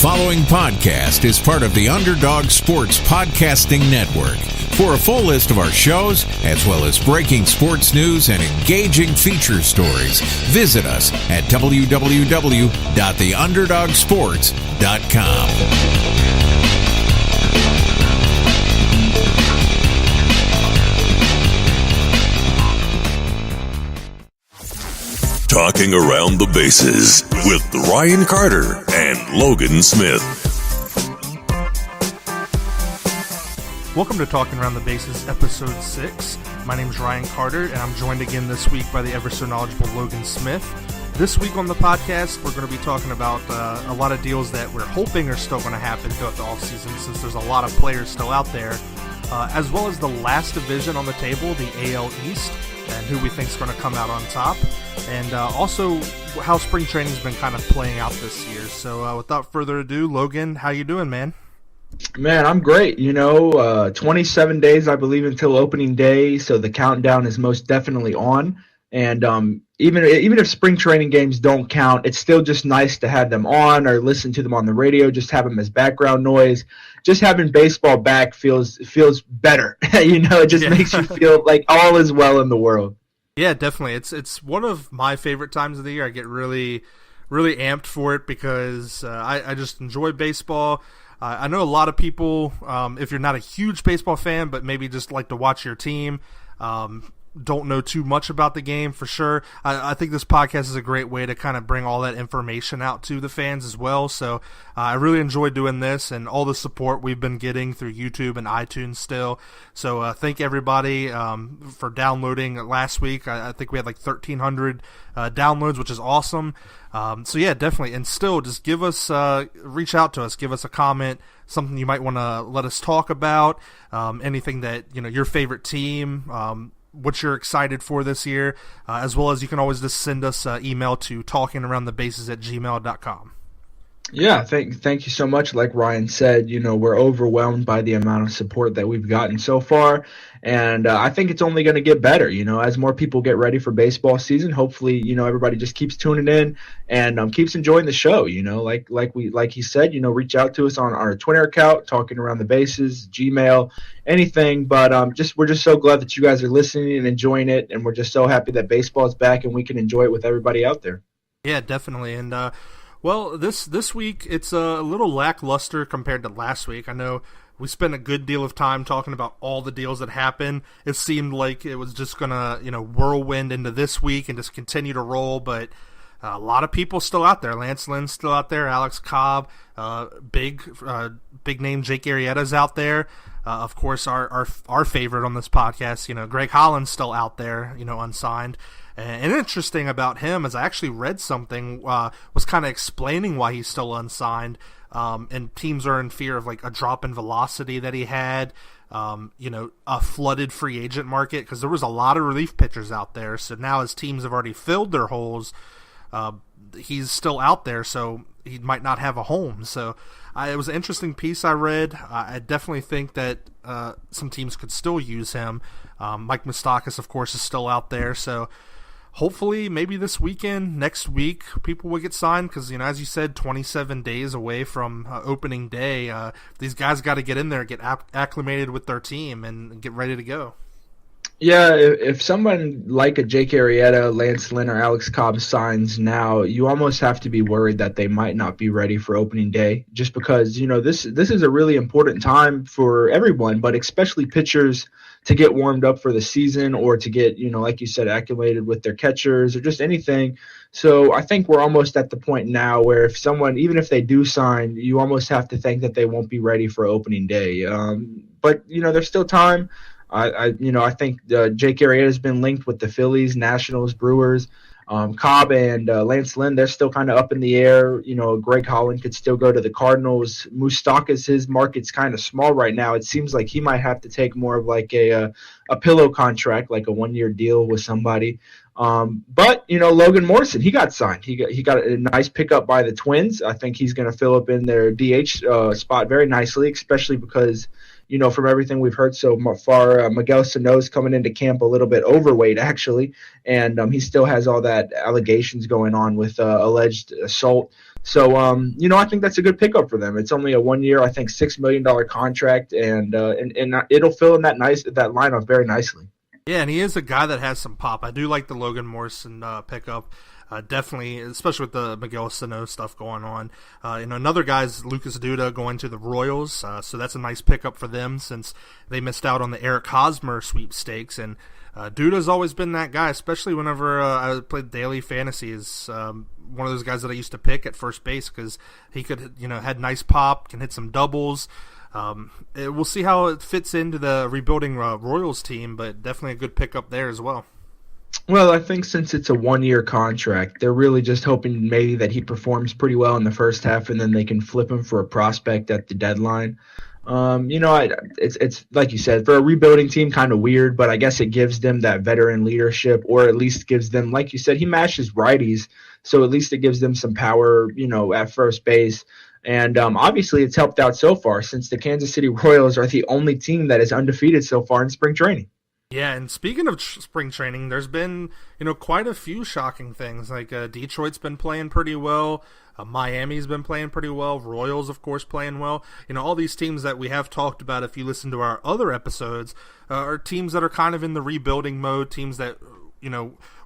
following podcast is part of the Underdog Sports Podcasting Network. For a full list of our shows, as well as breaking sports news and engaging feature stories, visit us at www.theunderdogsports.com. Talking around the bases with Ryan Carter and Logan Smith. Welcome to Talking Around the Bases, Episode 6. My name is Ryan Carter, and I'm joined again this week by the ever-so-knowledgeable Logan Smith. This week on the podcast, we're going to be talking about a lot of deals that we're hoping are still going to happen throughout the offseason, since there's a lot of players still out there, as well as the last division on the table, the AL East, and who we think is going to come out on top, and also how spring training's been kind of playing out this year. So without further ado, Logan, how you doing, man? Man, I'm great. 27 days, I believe, until opening day, so the countdown is most definitely on. And even if spring training games don't count, it's still just nice to have them on or listen to them on the radio, just have them as background noise. Just having baseball back feels better. It just makes you feel like all is well in the world. Yeah, definitely. It's one of my favorite times of the year. I get really, really amped for it because I just enjoy baseball. I know a lot of people, if you're not a huge baseball fan, but maybe just like to watch your team, don't know too much about the game for sure. I think this podcast is a great way to kind of bring all that information out to the fans as well. So I really enjoy doing this and all the support we've been getting through YouTube and iTunes still. So thank everybody for downloading last week. I think we had like 1,300 downloads, which is awesome. So yeah, definitely. And still, just give us, reach out to us, give us a comment, something you might want to let us talk about, anything that, your favorite team, what you're excited for this year, as well as you can always just send us an email to talkingaroundthebases@gmail.com. Yeah, thank you so much. Like Ryan said, we're overwhelmed by the amount of support that we've gotten so far, and I think it's only going to get better. As more people get ready for baseball season, hopefully, everybody just keeps tuning in and keeps enjoying the show. Like he said, reach out to us on our Twitter account, Talking Around the Bases, Gmail, anything. But we're just so glad that you guys are listening and enjoying it, and we're just so happy that baseball is back and we can enjoy it with everybody out there. Yeah, definitely, and. Well, this week it's a little lackluster compared to last week. I know we spent a good deal of time talking about all the deals that happened. It seemed like it was just gonna, whirlwind into this week and just continue to roll. But a lot of people still out there. Lance Lynn's still out there. Alex Cobb, big name Jake Arrieta's out there. Of course, our favorite on this podcast, Greg Holland's still out there, unsigned. And interesting about him is I actually read something, was kind of explaining why he's still unsigned, and teams are in fear of like a drop in velocity that he had, a flooded free agent market, because there was a lot of relief pitchers out there. So now as teams have already filled their holes, he's still out there, so he might not have a home. So it was an interesting piece I read. I definitely think that some teams could still use him. Mike Moustakas, of course, is still out there, so hopefully, maybe this weekend, next week, people will get signed because, as you said, 27 days away from opening day. These guys got to get in there, get acclimated with their team, and get ready to go. Yeah, if someone like a Jake Arrieta, Lance Lynn, or Alex Cobb signs now, you almost have to be worried that they might not be ready for opening day, just because, this is a really important time for everyone, but especially pitchers to get warmed up for the season or to get, like you said, acclimated with their catchers or just anything. So I think we're almost at the point now where if someone, even if they do sign, you almost have to think that they won't be ready for opening day. But, there's still time. I think Jake Arrieta has been linked with the Phillies, Nationals, Brewers. Cobb and Lance Lynn, they're still kind of up in the air. Greg Holland could still go to the Cardinals. Moustakas, his market's kind of small right now. It seems like he might have to take more of like a pillow contract, like a 1-year deal with somebody. But Logan Morrison, he got signed. He got a nice pickup by the Twins. I think he's going to fill up in their DH spot very nicely, especially because from everything we've heard so far, Miguel Sano's coming into camp a little bit overweight, actually, and he still has all that allegations going on with alleged assault. So, I think that's a good pickup for them. It's only a 1 year, I think, $6 million contract, and it'll fill in that lineup very nicely. Yeah, and he is a guy that has some pop. I do like the Logan Morrison pickup. Definitely, especially with the Miguel Sano stuff going on. Another guy's Lucas Duda going to the Royals, so that's a nice pickup for them since they missed out on the Eric Hosmer sweepstakes. And Duda's always been that guy, especially whenever I played daily fantasy. Is one of those guys that I used to pick at first base because he could, had nice pop, can hit some doubles. We'll see how it fits into the rebuilding Royals team, but definitely a good pickup there as well. Well, I think since it's a 1 year contract, they're really just hoping maybe that he performs pretty well in the first half, and then they can flip him for a prospect at the deadline. It's like you said, for a rebuilding team, kind of weird, but I guess it gives them that veteran leadership, or at least gives them, like you said, he matches righties, so at least it gives them some power, at first base. And obviously, it's helped out so far since the Kansas City Royals are the only team that is undefeated so far in spring training. Yeah, and speaking of spring training, there's been, quite a few shocking things. Like Detroit's been playing pretty well. Miami's been playing pretty well. Royals, of course, playing well. all these teams that we have talked about, if you listen to our other episodes, are teams that are kind of in the rebuilding mode, teams that,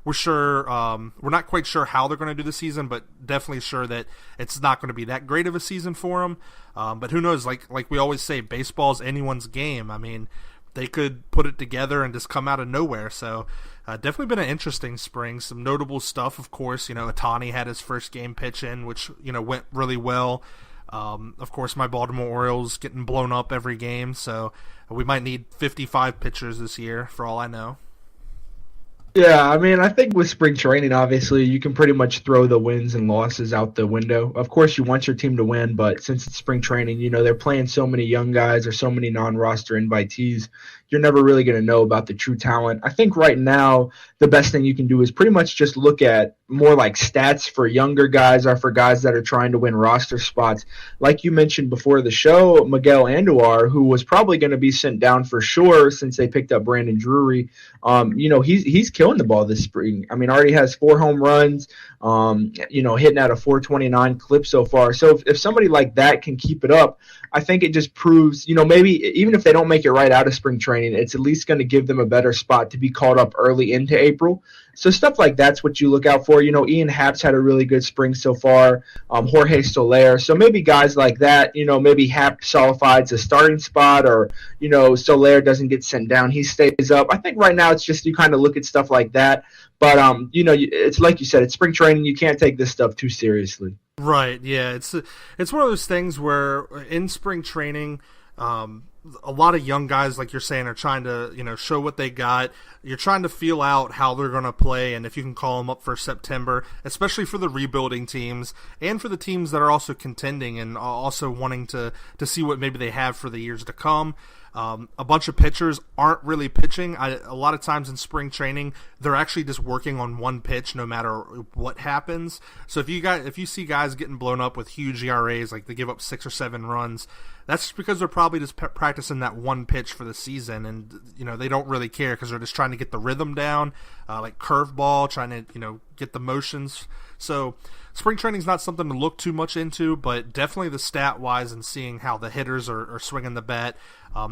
we're not quite sure how they're going to do the season, but definitely sure that it's not going to be that great of a season for them. But who knows? Like we always say, baseball's anyone's game. I mean, they could put it together and just come out of nowhere. So definitely been an interesting spring. Some notable stuff, of course. Ohtani had his first game pitching, which, went really well. Of course, my Baltimore Orioles getting blown up every game. So we might need 55 pitchers this year, for all I know. Yeah, I mean, I think with spring training, obviously, you can pretty much throw the wins and losses out the window. Of course, you want your team to win, but since it's spring training, they're playing so many young guys or so many non-roster invitees, you're never really going to know about the true talent. I think right now, the best thing you can do is pretty much just look at more like stats for younger guys or for guys that are trying to win roster spots. Like you mentioned before the show, Miguel Andujar, who was probably going to be sent down for sure since they picked up Brandon Drury, he's killing the ball this spring. I mean, already has 4 home runs, hitting at a 429 clip so far. So if somebody like that can keep it up, I think it just proves, maybe even if they don't make it right out of spring training, it's at least going to give them a better spot to be called up early into April. So stuff like that's what you look out for. Ian Happ's had a really good spring so far. Jorge Soler. So maybe guys like that, maybe Happ solidifies a starting spot, or, Soler doesn't get sent down. He stays up. I think right now it's just you kind of look at stuff like that. But, it's like you said, it's spring training. You can't take this stuff too seriously. Right, yeah. It's one of those things where in spring training, a lot of young guys, like you're saying, are trying to, show what they got. You're trying to feel out how they're going to play and if you can call them up for September, especially for the rebuilding teams and for the teams that are also contending and also wanting to see what maybe they have for the years to come. A bunch of pitchers aren't really pitching. A lot of times in spring training, they're actually just working on one pitch no matter what happens. So if you see guys getting blown up with huge ERAs, like they give up 6 or 7 runs, that's just because they're probably just practicing that one pitch for the season, and they don't really care because they're just trying to get the rhythm down, like curveball, trying to get the motions. So spring training is not something to look too much into, but definitely the stat wise and seeing how the hitters are swinging the bat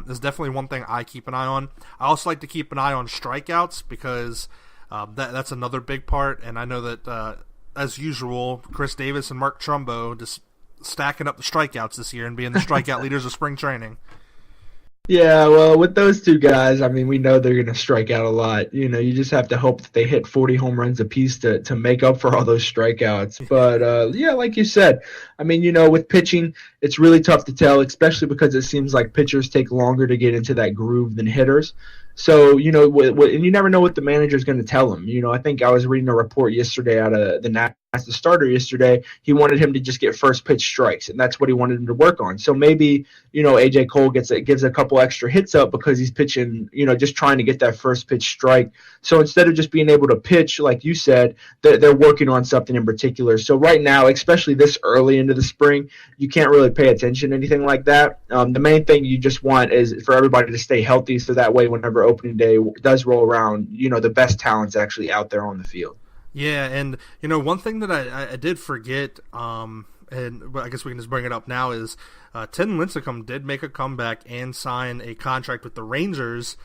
is definitely one thing I keep an eye on. I also like to keep an eye on strikeouts because that's another big part, and I know that as usual, Chris Davis and Mark Trumbo just stacking up the strikeouts this year and being the strikeout leaders of spring training. Yeah, well, with those two guys, I mean, we know they're going to strike out a lot. You just have to hope that they hit 40 home runs apiece to make up for all those strikeouts. But, yeah, like you said, I mean, with pitching, it's really tough to tell, especially because it seems like pitchers take longer to get into that groove than hitters. So, and you never know what the manager is going to tell him. I think I was reading a report yesterday out of the Nats, the starter yesterday. He wanted him to just get first pitch strikes, and that's what he wanted him to work on. So maybe, AJ Cole gives a couple extra hits up because he's pitching, just trying to get that first pitch strike. So instead of just being able to pitch, like you said, they're working on something in particular. So right now, especially this early into the spring, you can't really pay attention to anything like that. The main thing you just want is for everybody to stay healthy, so that way whenever opening day does roll around, the best talent's actually out there on the field. Yeah, and one thing that I did forget, and I guess we can just bring it up now, is Tim Lincecum did make a comeback and sign a contract with the Rangers.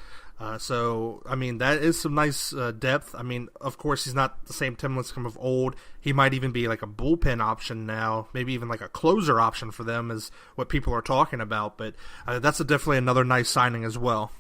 So, I mean, that is some nice depth. I mean, of course, he's not the same Tim Lincecum of old. He might even be like a bullpen option now, maybe even like a closer option for them is what people are talking about. But that's definitely another nice signing as well.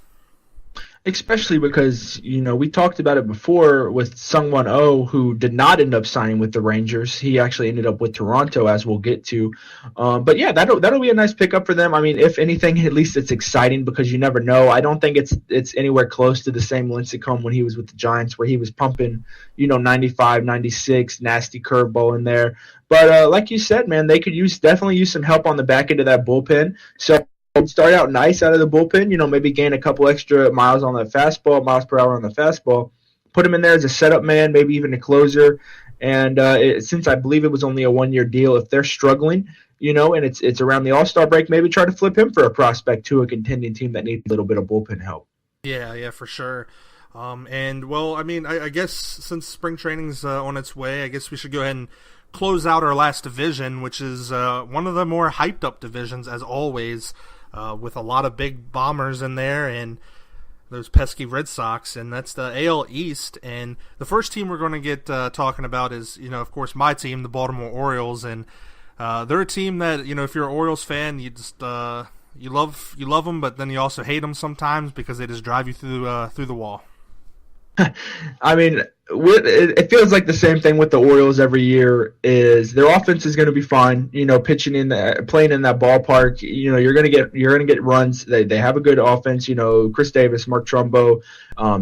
Especially because, we talked about it before with Sungwon Oh, who did not end up signing with the Rangers. He actually ended up with Toronto, as we'll get to. But yeah, that'll be a nice pickup for them. I mean, if anything, at least it's exciting because you never know. I don't think it's anywhere close to the same Lincecum when he was with the Giants, where he was pumping, 95, 96, nasty curveball in there. But like you said, man, they could definitely use some help on the back end of that bullpen. So start out nice out of the bullpen, maybe gain a couple extra miles on that fastball, miles per hour on the fastball, put him in there as a setup man, maybe even a closer. And since I believe it was only a 1-year deal, if they're struggling, and it's around the All-Star break, maybe try to flip him for a prospect to a contending team that needs a little bit of bullpen help. Yeah, for sure. And, well, I mean, I guess since spring training's on its way, I guess we should go ahead and close out our last division, which is one of the more hyped-up divisions, as always, with a lot of big bombers in there and those pesky Red Sox, and that's the AL East. And the first team we're going to get talking about is, of course, my team, the Baltimore Orioles, and they're a team that, if you're an Orioles fan, you just you love them, but then you also hate them sometimes because they just drive you through the wall. I mean, it feels like the same thing with the Orioles every year. Is their offense is going to be fine, pitching playing in that ballpark. You're going to get runs. They have a good offense. Chris Davis, Mark Trumbo,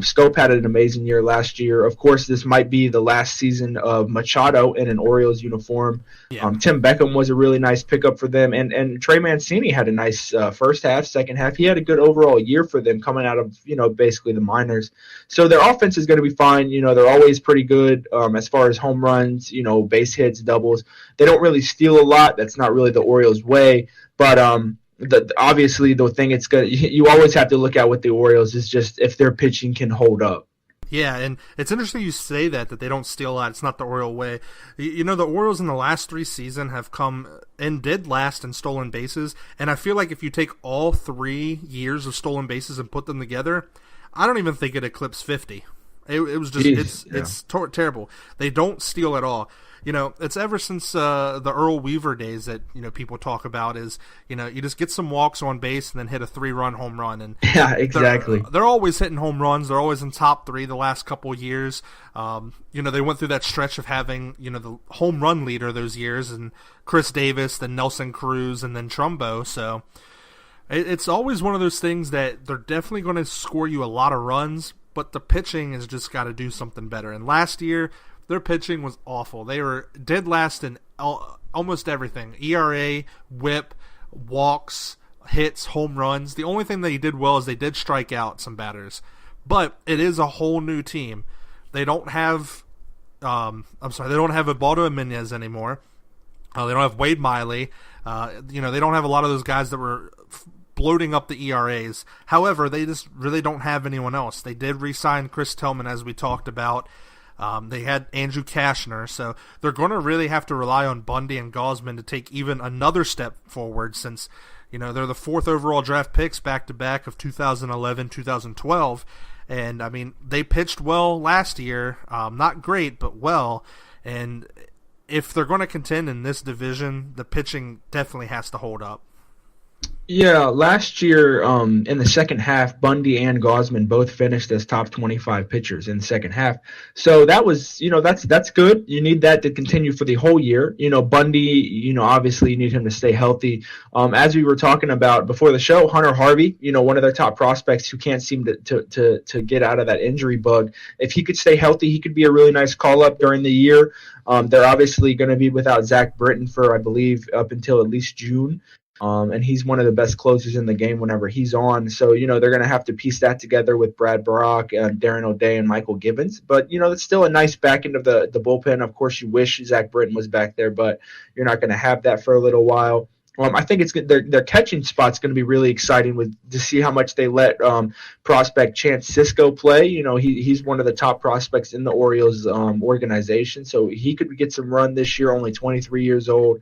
Scope had an amazing year last year. Of course, this might be the last season of Machado in an Orioles uniform. Yeah. Tim Beckham was a really nice pickup for them, and Trey Mancini had a nice first half, second half. He had a good overall year for them coming out of basically the minors. So their offense is going to be fine. They're always pretty good as far as home runs, base hits, doubles. They don't really steal a lot. That's not really the Orioles' way. But obviously the thing you always have to look at with the Orioles is just if their pitching can hold up. Yeah, and it's interesting you say that they don't steal a lot. It's not the Oriole way. The Orioles in the last 3 seasons have come and did last in stolen bases, and I feel like if you take all 3 years of stolen bases and put them together, I don't even think it eclipsed 50. It was just it's terrible. They don't steal at all. It's ever since the Earl Weaver days that people talk about is you just get some walks on base and then hit a 3-run home run. And yeah, exactly. They're always hitting home runs. They're always in top 3 the last couple of years. They went through that stretch of having the home run leader those years and Chris Davis, then Nelson Cruz, and then Trumbo. So it's always one of those things that they're definitely going to score you a lot of runs, but the pitching has just got to do something better. And last year, their pitching was awful. They were dead last in almost everything. ERA, whip, walks, hits, home runs. The only thing they did well is they did strike out some batters. But it is a whole new team. They don't have they don't have Ubaldo Jimenez anymore. They don't have Wade Miley. They don't have a lot of those guys that were bloating up the ERAs. However, they just really don't have anyone else. They did re-sign Chris Tillman, as we talked about. They had Andrew Kashner, so they're going to really have to rely on Bundy and Gosman to take even another step forward since, they're the 4th overall draft picks back-to-back of 2011, 2012. And, I mean, they pitched well last year. Not great, but well. And if they're going to contend in this division, the pitching definitely has to hold up. Yeah, last year, in the second half, Bundy and Gosman both finished as top 25 pitchers in the second half. So that was, that's good. You need that to continue for the whole year. Bundy, obviously you need him to stay healthy. As we were talking about before the show, Hunter Harvey, one of their top prospects who can't seem to get out of that injury bug. If he could stay healthy, he could be a really nice call up during the year. They're obviously going to be without Zach Britton for, I believe, up until at least June. And he's one of the best closers in the game whenever he's on. So, they're going to have to piece that together with Brad Brock, Darren O'Day, and Michael Gibbons. But, it's still a nice back end of the bullpen. Of course, you wish Zach Britton was back there, but you're not going to have that for a little while. I think it's their catching spot's going to be really exciting to see how much they let prospect Chance Cisco play. He's one of the top prospects in the Orioles organization, so he could get some run this year, only 23 years old.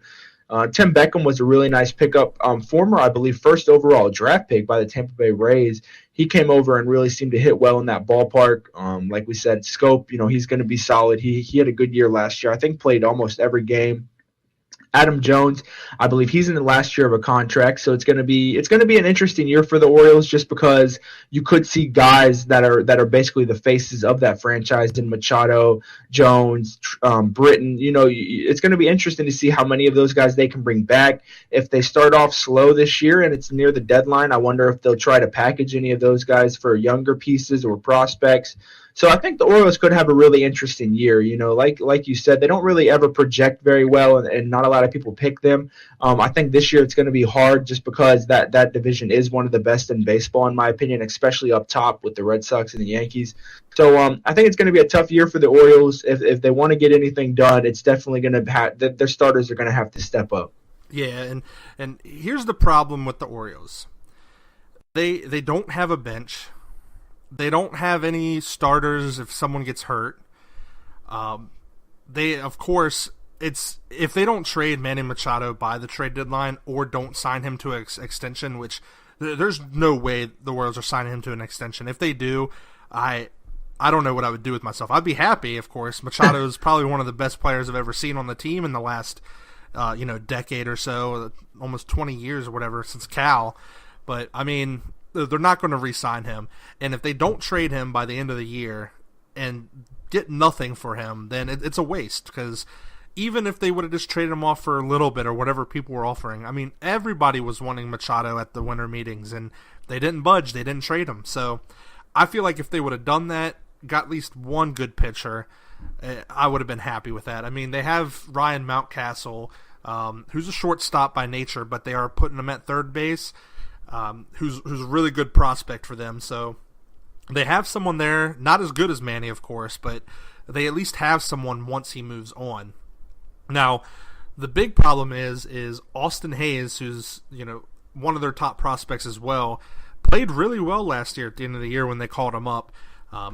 Tim Beckham was a really nice pickup, former, I believe, first overall draft pick by the Tampa Bay Rays. He came over and really seemed to hit well in that ballpark. Like we said, Scope, he's going to be solid. He had a good year last year. I think played almost every game. Adam Jones, I believe he's in the last year of a contract, so it's going to be an interesting year for the Orioles just because you could see guys that are basically the faces of that franchise in Machado, Jones, Britton. It's going to be interesting to see how many of those guys they can bring back. If they start off slow this year and it's near the deadline, I wonder if they'll try to package any of those guys for younger pieces or prospects. So I think the Orioles could have a really interesting year. Like you said, they don't really ever project very well, and not a lot of people pick them. I think this year it's going to be hard just because that division is one of the best in baseball, in my opinion, especially up top with the Red Sox and the Yankees. So I think it's going to be a tough year for the Orioles. If they want to get anything done, it's definitely going to their starters are going to have to step up. Yeah, and here's the problem with the Orioles. They don't have a bench. They don't have any starters if someone gets hurt. They, of course, if they don't trade Manny Machado by the trade deadline or don't sign him to an extension, which there's no way the Orioles are signing him to an extension. If they do, I don't know what I would do with myself. I'd be happy, of course. Machado is probably one of the best players I've ever seen on the team in the last decade or so, almost 20 years or whatever since Cal. But I mean, they're not going to re-sign him. And if they don't trade him by the end of the year and get nothing for him, then it's a waste. Because even if they would have just traded him off for a little bit or whatever people were offering, I mean, everybody was wanting Machado at the winter meetings, and they didn't budge. They didn't trade him. So I feel like if they would have done that, got at least one good pitcher, I would have been happy with that. I mean, they have Ryan Mountcastle, who's a shortstop by nature, but they are putting him at third base. Who's a really good prospect for them. So they have someone there, not as good as Manny, of course, but they at least have someone once he moves on. Now, the big problem is Austin Hayes, who's one of their top prospects as well, played really well last year at the end of the year when they called him up.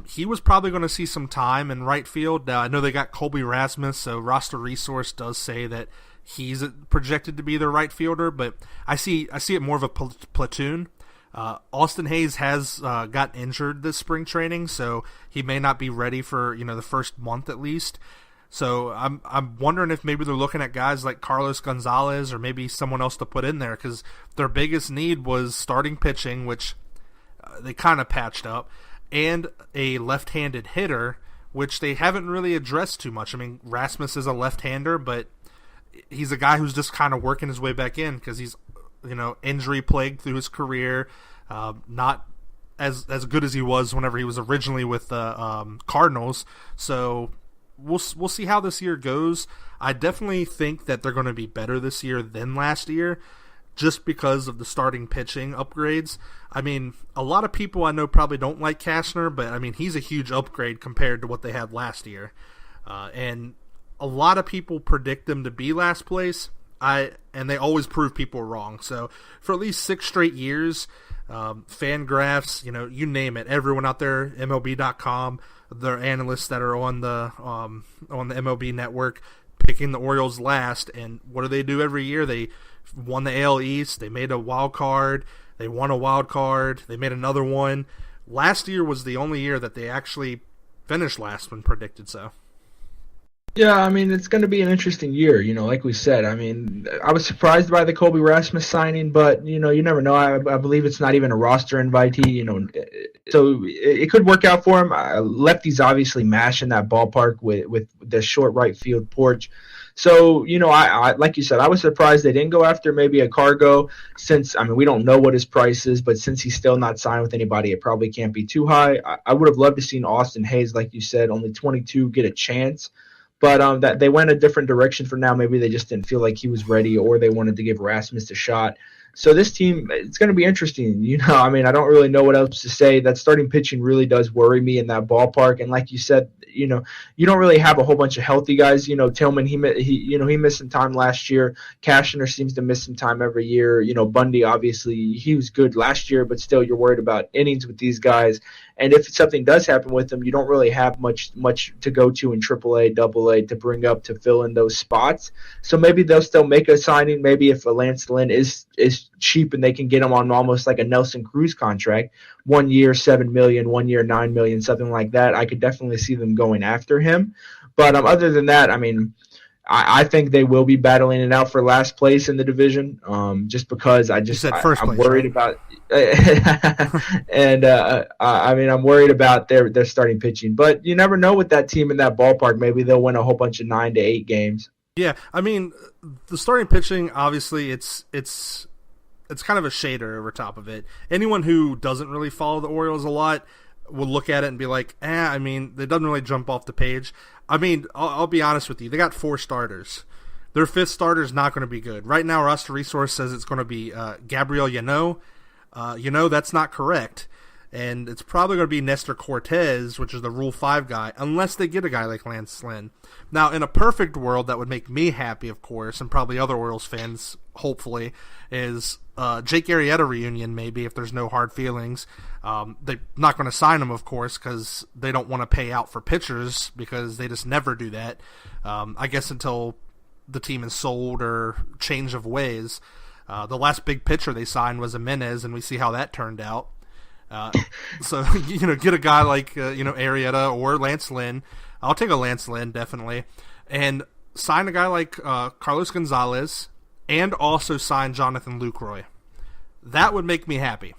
He was probably going to see some time in right field. Now, I know they got Colby Rasmus, so Roster Resource does say that he's projected to be their right fielder, but I see it more of a platoon. Austin Hayes has got injured this spring training, so he may not be ready for the first month at least. So I'm wondering if maybe they're looking at guys like Carlos Gonzalez or maybe someone else to put in there, because their biggest need was starting pitching, which they kind of patched up, and a left-handed hitter, which they haven't really addressed too much. I mean, Rasmus is a left-hander, but he's a guy who's just kind of working his way back in because he's, injury plagued through his career. Not as good as he was whenever he was originally with the Cardinals. So we'll see how this year goes. I definitely think that they're going to be better this year than last year, just because of the starting pitching upgrades. I mean, a lot of people I know probably don't like Cashner, but I mean, he's a huge upgrade compared to what they had last year. And a lot of people predict them to be last place, and they always prove people wrong. So for at least 6 straight years, Fangraphs, you name it, everyone out there, MLB.com, their analysts that are on the MLB network, picking the Orioles last. And what do they do every year? They won the AL East. They made a wild card. They won a wild card. They made another one. Last year was the only year that they actually finished last when predicted so. Yeah, I mean, it's going to be an interesting year, like we said. I mean, I was surprised by the Kobe Rasmus signing, but, you never know. I believe it's not even a roster invitee, so it could work out for him. Lefties obviously mash in that ballpark with the short right field porch. So, I like you said, I was surprised they didn't go after maybe a Cargo since, I mean, we don't know what his price is, but since he's still not signed with anybody, it probably can't be too high. I would have loved to seen Austin Hayes, like you said, only 22, get a chance. But that they went a different direction for now. Maybe they just didn't feel like he was ready, or they wanted to give Rasmus a shot. So this team, it's going to be interesting. I mean, I don't really know what else to say. That starting pitching really does worry me in that ballpark. And like you said, you don't really have a whole bunch of healthy guys. Tillman, he missed some time last year. Cashner seems to miss some time every year. Bundy, obviously, he was good last year, but still, you're worried about innings with these guys. And if something does happen with them, you don't really have much to go to in AAA, AA to bring up to fill in those spots. So maybe they'll still make a signing. Maybe if Lance Lynn is cheap and they can get him on almost like a Nelson Cruz contract, 1 year $7 million, 1 year $9 million, something like that, I could definitely see them going after him. But other than that, I mean, I think they will be battling it out for last place in the division, just because I'm worried about and I mean, I'm worried about their starting pitching. But you never know with that team in that ballpark. Maybe they'll win a whole bunch of 9 to 8 games. Yeah, I mean, the starting pitching, obviously, it's kind of a shader over top of it. Anyone who doesn't really follow the Orioles a lot will look at it and be like, I mean, it doesn't really jump off the page. I mean, I'll be honest with you. They got 4 starters. Their 5th starter is not going to be good. Right now, Roster Resource says it's going to be Gabriel Yano. That's not correct. And it's probably going to be Nestor Cortez, which is the Rule 5 guy, unless they get a guy like Lance Lynn. Now, in a perfect world, that would make me happy, of course, and probably other Orioles fans, hopefully, is Jake Arrieta reunion, maybe, if there's no hard feelings. They're not going to sign him, of course, because they don't want to pay out for pitchers, because they just never do that, I guess until the team is sold or change of ways. The last big pitcher they signed was Jimenez, and we see how that turned out. So, get a guy like, Arrieta or Lance Lynn. I'll take a Lance Lynn, definitely. And sign a guy like Carlos Gonzalez, and also sign Jonathan Lucroy. That would make me happy.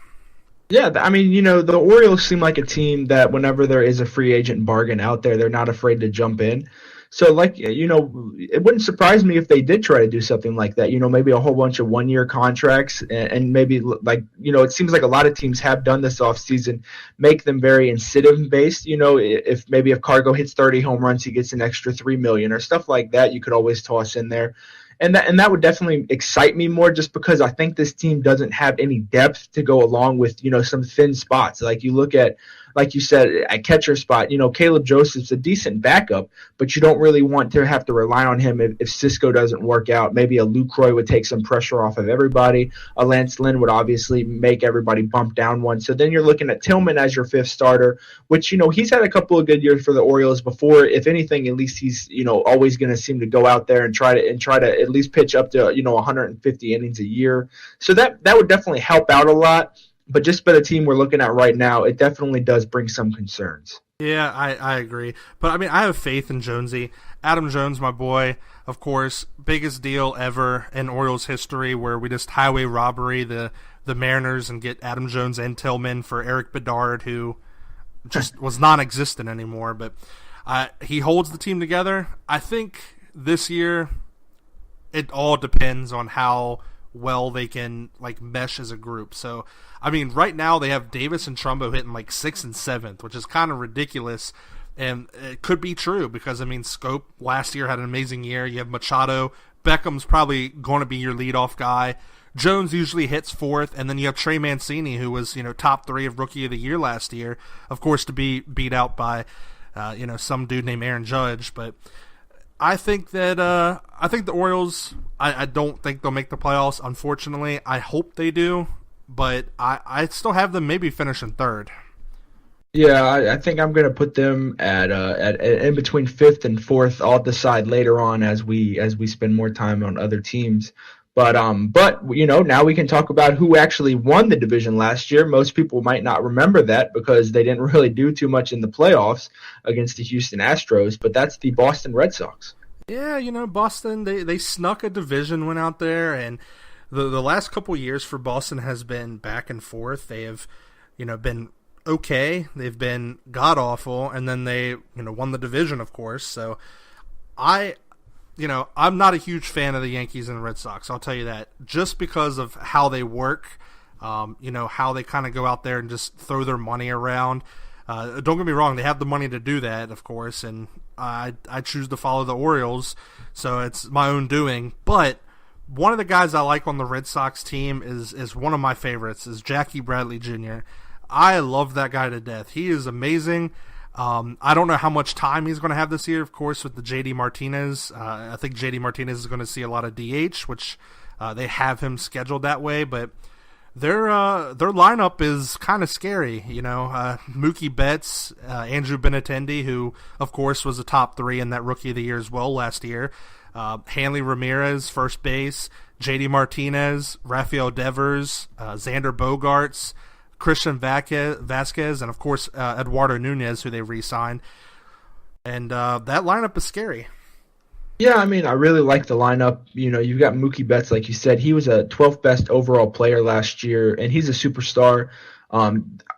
Yeah, I mean, the Orioles seem like a team that whenever there is a free agent bargain out there, they're not afraid to jump in. So, it wouldn't surprise me if they did try to do something like that. Maybe a whole bunch of 1-year contracts, and maybe it seems like a lot of teams have done this offseason, make them very incentive-based. If Cargo hits 30 home runs, he gets an extra $3 million or stuff like that. You could always toss in there. And that would definitely excite me more, just because I think this team doesn't have any depth to go along with, some thin spots. Like you look at, like you said, at catcher spot, Caleb Joseph's a decent backup, but you don't really want to have to rely on him if Cisco doesn't work out. Maybe a Lucroy would take some pressure off of everybody. A Lance Lynn would obviously make everybody bump down one. So then you're looking at Tillman as your 5th starter, which, he's had a couple of good years for the Orioles before. If anything, at least he's, always going to seem to go out there and try to at least pitch up to, 150 innings a year. So that would definitely help out a lot. But just by the team we're looking at right now, it definitely does bring some concerns. Yeah, I agree. But, I mean, I have faith in Jonesy. Adam Jones, my boy, of course, biggest deal ever in Orioles history, where we just highway robbery the Mariners and get Adam Jones and Tillman for Eric Bedard, who just was non-existent anymore. But he holds the team together. I think this year it all depends on how well they can mesh as a group. So, I mean, right now they have Davis and Trumbo hitting 6th and 7th, which is kind of ridiculous, and it could be true because, I mean, Scope last year had an amazing year. You have Machado. Beckham's probably going to be your leadoff guy. Jones usually hits 4th, and then you have Trey Mancini, who was, top 3 of Rookie of the Year last year, of course, to be beat out by, some dude named Aaron Judge. But I think that I think the Orioles, I don't think they'll make the playoffs, unfortunately. I hope they do, but I still have them maybe finishing 3rd. Yeah, I think I'm going to put them at in between 5th and 4th. I'll decide later on as we spend more time on other teams. But now we can talk about who actually won the division last year. Most people might not remember that because they didn't really do too much in the playoffs against the Houston Astros, but that's the Boston Red Sox. Yeah, Boston, they snuck a division win out there, and the last couple years for Boston has been back and forth. They have, been okay, they've been god-awful, and then they, won the division, of course. So I'm not a huge fan of the Yankees and the Red Sox, I'll tell you that, just because of how they work, how they kind of go out there and just throw their money around. Don't get me wrong, they have the money to do that, of course, and I choose to follow the Orioles, so it's my own doing. But one of the guys I like on the Red Sox team is one of my favorites, is Jackie Bradley Jr. I love that guy to death. He is amazing. I don't know how much time he's going to have this year, of course, with the J.D. Martinez. I think J.D. Martinez is going to see a lot of DH, which they have him scheduled that way, but their lineup is kind of scary. Mookie Betts, Andrew Benintendi, who, of course, was a top 3 in that Rookie of the Year as well last year, Hanley Ramirez, first base, J.D. Martinez, Rafael Devers, Xander Bogaerts, Christian Vasquez, and of course Eduardo Nunez, who they re-signed. And that lineup is scary. Yeah, I really like the lineup. You've got Mookie Betts, like you said. He was a 12th best overall player last year, and he's a superstar.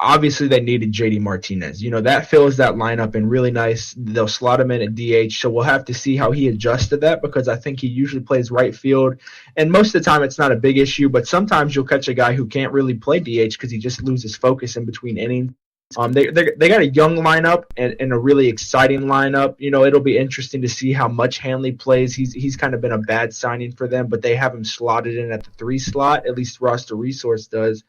Obviously, they needed J.D. Martinez. That fills that lineup in really nice. They'll slot him in at DH, so we'll have to see how he adjusts to that, because I think he usually plays right field. And most of the time, it's not a big issue, but sometimes you'll catch a guy who can't really play DH because he just loses focus in between innings. They got a young lineup and a really exciting lineup. It'll be interesting to see how much Hanley plays. He's kind of been a bad signing for them, but they have him slotted in at the 3 slot. At least Roster Resource does.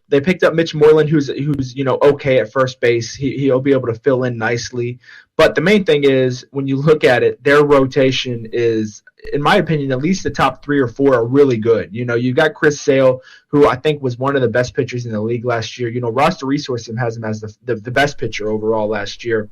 They picked up Mitch Moreland, who's okay at first base. He'll be able to fill in nicely. But the main thing is, when you look at it, their rotation is, in my opinion, at least the top 3 or 4 are really good. You've got Chris Sale, who I think was one of the best pitchers in the league last year. Roster Resource has him as the best pitcher overall last year.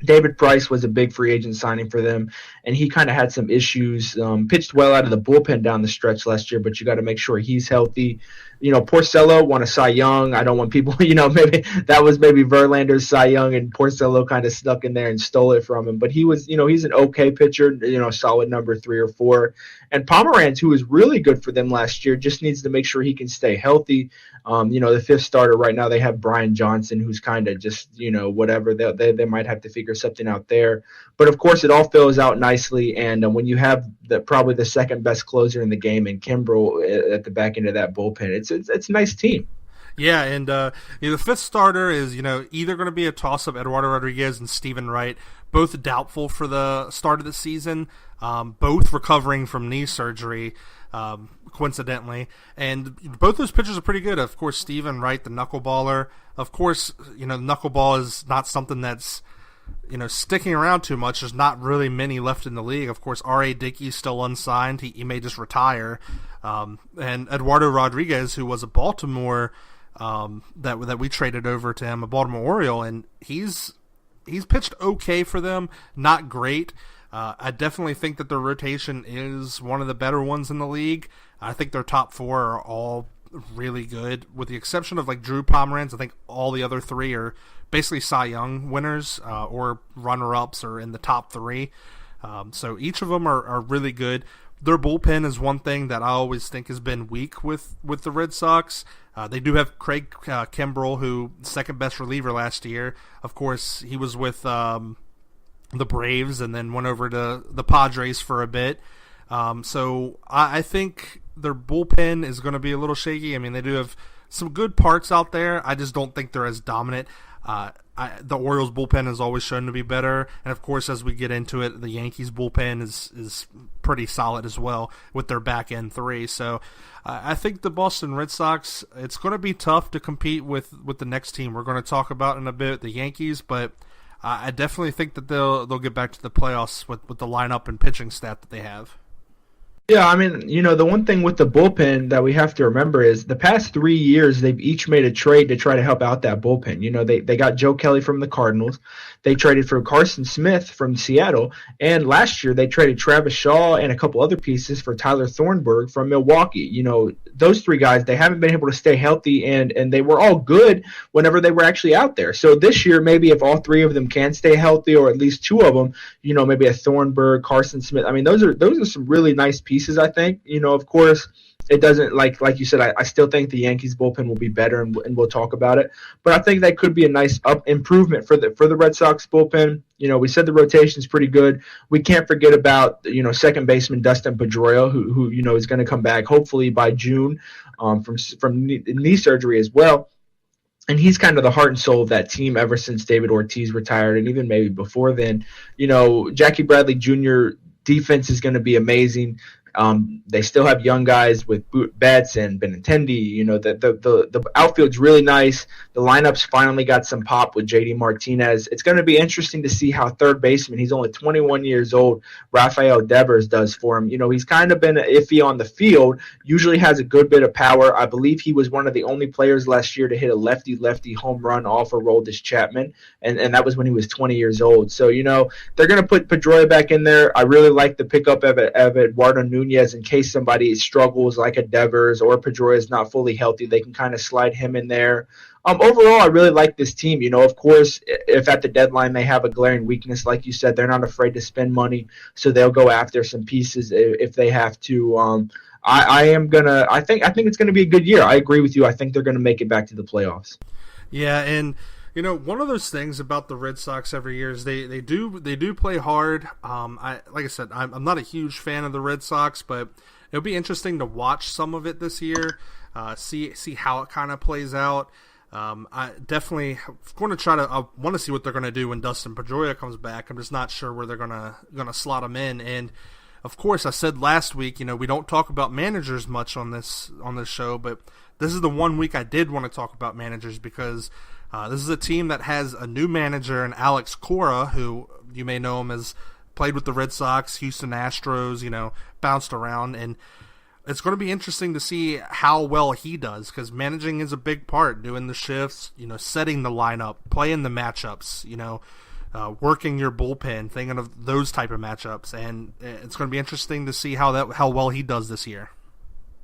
David Price was a big free agent signing for them, and he kind of had some issues. Pitched well out of the bullpen down the stretch last year, but you got to make sure he's healthy. Porcello won a Cy Young. I don't want people, maybe that was maybe Verlander's Cy Young, and Porcello kind of snuck in there and stole it from him. But he was, he's an okay pitcher, solid number 3 or 4. And Pomeranz, who was really good for them last year, just needs to make sure he can stay healthy. The 5th starter right now, they have Brian Johnson, who's kind of just, whatever. They might have to figure something out there. But, of course, it all fills out nicely. And when you have probably the second best closer in the game in Kimbrel at the back end of that bullpen, it's a nice team. Yeah, and the 5th starter is, either going to be a toss-up, Eduardo Rodriguez and Stephen Wright, both doubtful for the start of the season, both recovering from knee surgery, coincidentally. And both those pitchers are pretty good. Of course, Stephen Wright, the knuckleballer. Of course, knuckleball is not something that's, sticking around too much. There's not really many left in the league. Of course, R.A. Dickey's still unsigned. He may just retire. And Eduardo Rodriguez, who was a Baltimore that we traded over to him, a Baltimore Oriole, and he's pitched okay for them, not great. I definitely think that their rotation is one of the better ones in the league. I think their top 4 are all really good, with the exception of like Drew Pomeranz. I think all the other 3 are basically Cy Young winners or runner-ups or in the top 3. So each of them are really good. Their bullpen is one thing that I always think has been weak with the Red Sox. They do have Craig Kimbrel, who second best reliever last year. Of course, he was with the Braves and then went over to the Padres for a bit. So I think their bullpen is going to be a little shaky. I mean, they do have some good parts out there. I just don't think they're as dominant. The Orioles bullpen has always shown to be better, and of course, as we get into it, the Yankees bullpen is pretty solid as well with their back end 3. So I think the Boston Red Sox, it's going to be tough to compete with the next team we're going to talk about in a bit, the Yankees, but I definitely think that they'll get back to the playoffs with the lineup and pitching stat that they have. Yeah, I mean, the one thing with the bullpen that we have to remember is the past 3 years, they've each made a trade to try to help out that bullpen. They got Joe Kelly from the Cardinals. They traded for Carson Smith from Seattle. And last year, they traded Travis Shaw and a couple other pieces for Tyler Thornburg from Milwaukee. Those three guys, they haven't been able to stay healthy, and they were all good whenever they were actually out there. So this year, maybe if all three of them can stay healthy, or at least two of them, maybe a Thornburg, Carson Smith. I mean, those are some really nice pieces, I think. Of course, it doesn't, like you said, I still think the Yankees bullpen will be better, and we'll talk about it. But I think that could be a nice improvement for the Red Sox bullpen. We said the rotation is pretty good. We can't forget about second baseman Dustin Pedroia, who is going to come back hopefully by June from knee surgery as well. And he's kind of the heart and soul of that team ever since David Ortiz retired, and even maybe before then. Jackie Bradley Jr. defense is going to be amazing. They still have young guys with Betts and Benintendi. The outfield's really nice. The lineups finally got some pop with JD Martinez. It's going to be interesting to see how third baseman, he's only 21 years old, Rafael Devers does for him. He's kind of been iffy on the field, usually has a good bit of power. I believe he was one of the only players last year to hit a lefty-lefty home run off of Aroldis Chapman, and that was when he was 20 years old. So, they're going to put Pedroia back in there. I really like the pickup of Eduardo Nunez in case somebody struggles like a Devers or Pedroia is not fully healthy. They can kind of slide him in there. Overall, I really like this team. Of course, if at the deadline they have a glaring weakness, like you said, they're not afraid to spend money, so they'll go after some pieces if they have to. I think it's gonna be a good year. I agree with you. I think they're gonna make it back to the playoffs. Yeah, and one of those things about the Red Sox every year is they do play hard. Like I said, I'm not a huge fan of the Red Sox, but it'll be interesting to watch some of it this year, see how it kind of plays out. I definitely going to try to. I want to see what they're going to do when Dustin Pedroia comes back. I'm just not sure where they're gonna slot him in. And of course, I said last week, we don't talk about managers much on this show, but this is the one week I did want to talk about managers because this is a team that has a new manager in Alex Cora, who you may know him as played with the Red Sox, Houston Astros, bounced around, and it's going to be interesting to see how well he does because managing is a big part, doing the shifts, setting the lineup, playing the matchups, working your bullpen, thinking of those type of matchups, and it's going to be interesting to see how well he does this year.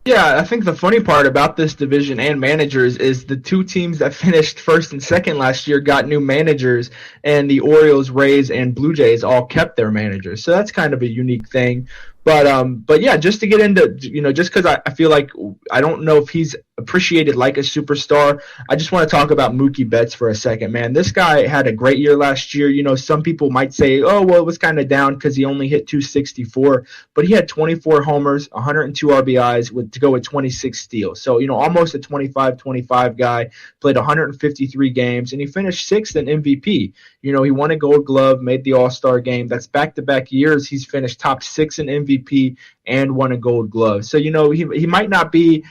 Yeah, I think the funny part about this division and managers is the two teams that finished first and second last year got new managers, and the Orioles, Rays, and Blue Jays all kept their managers. So that's kind of a unique thing. But yeah, just to get into, just because I feel like I don't know if he's appreciated like a superstar, I just want to talk about Mookie Betts for a second, man. This guy had a great year last year. Some people might say, oh, well, it was kind of down because he only hit 264, but he had 24 homers, 102 RBIs to go with 26 steals. So, almost a 25-25 guy, played 153 games, and he finished sixth in MVP. He won a Gold Glove, made the All-Star game. That's back-to-back years he's finished top 6 in MVP and won a Gold Glove. So, he might not be,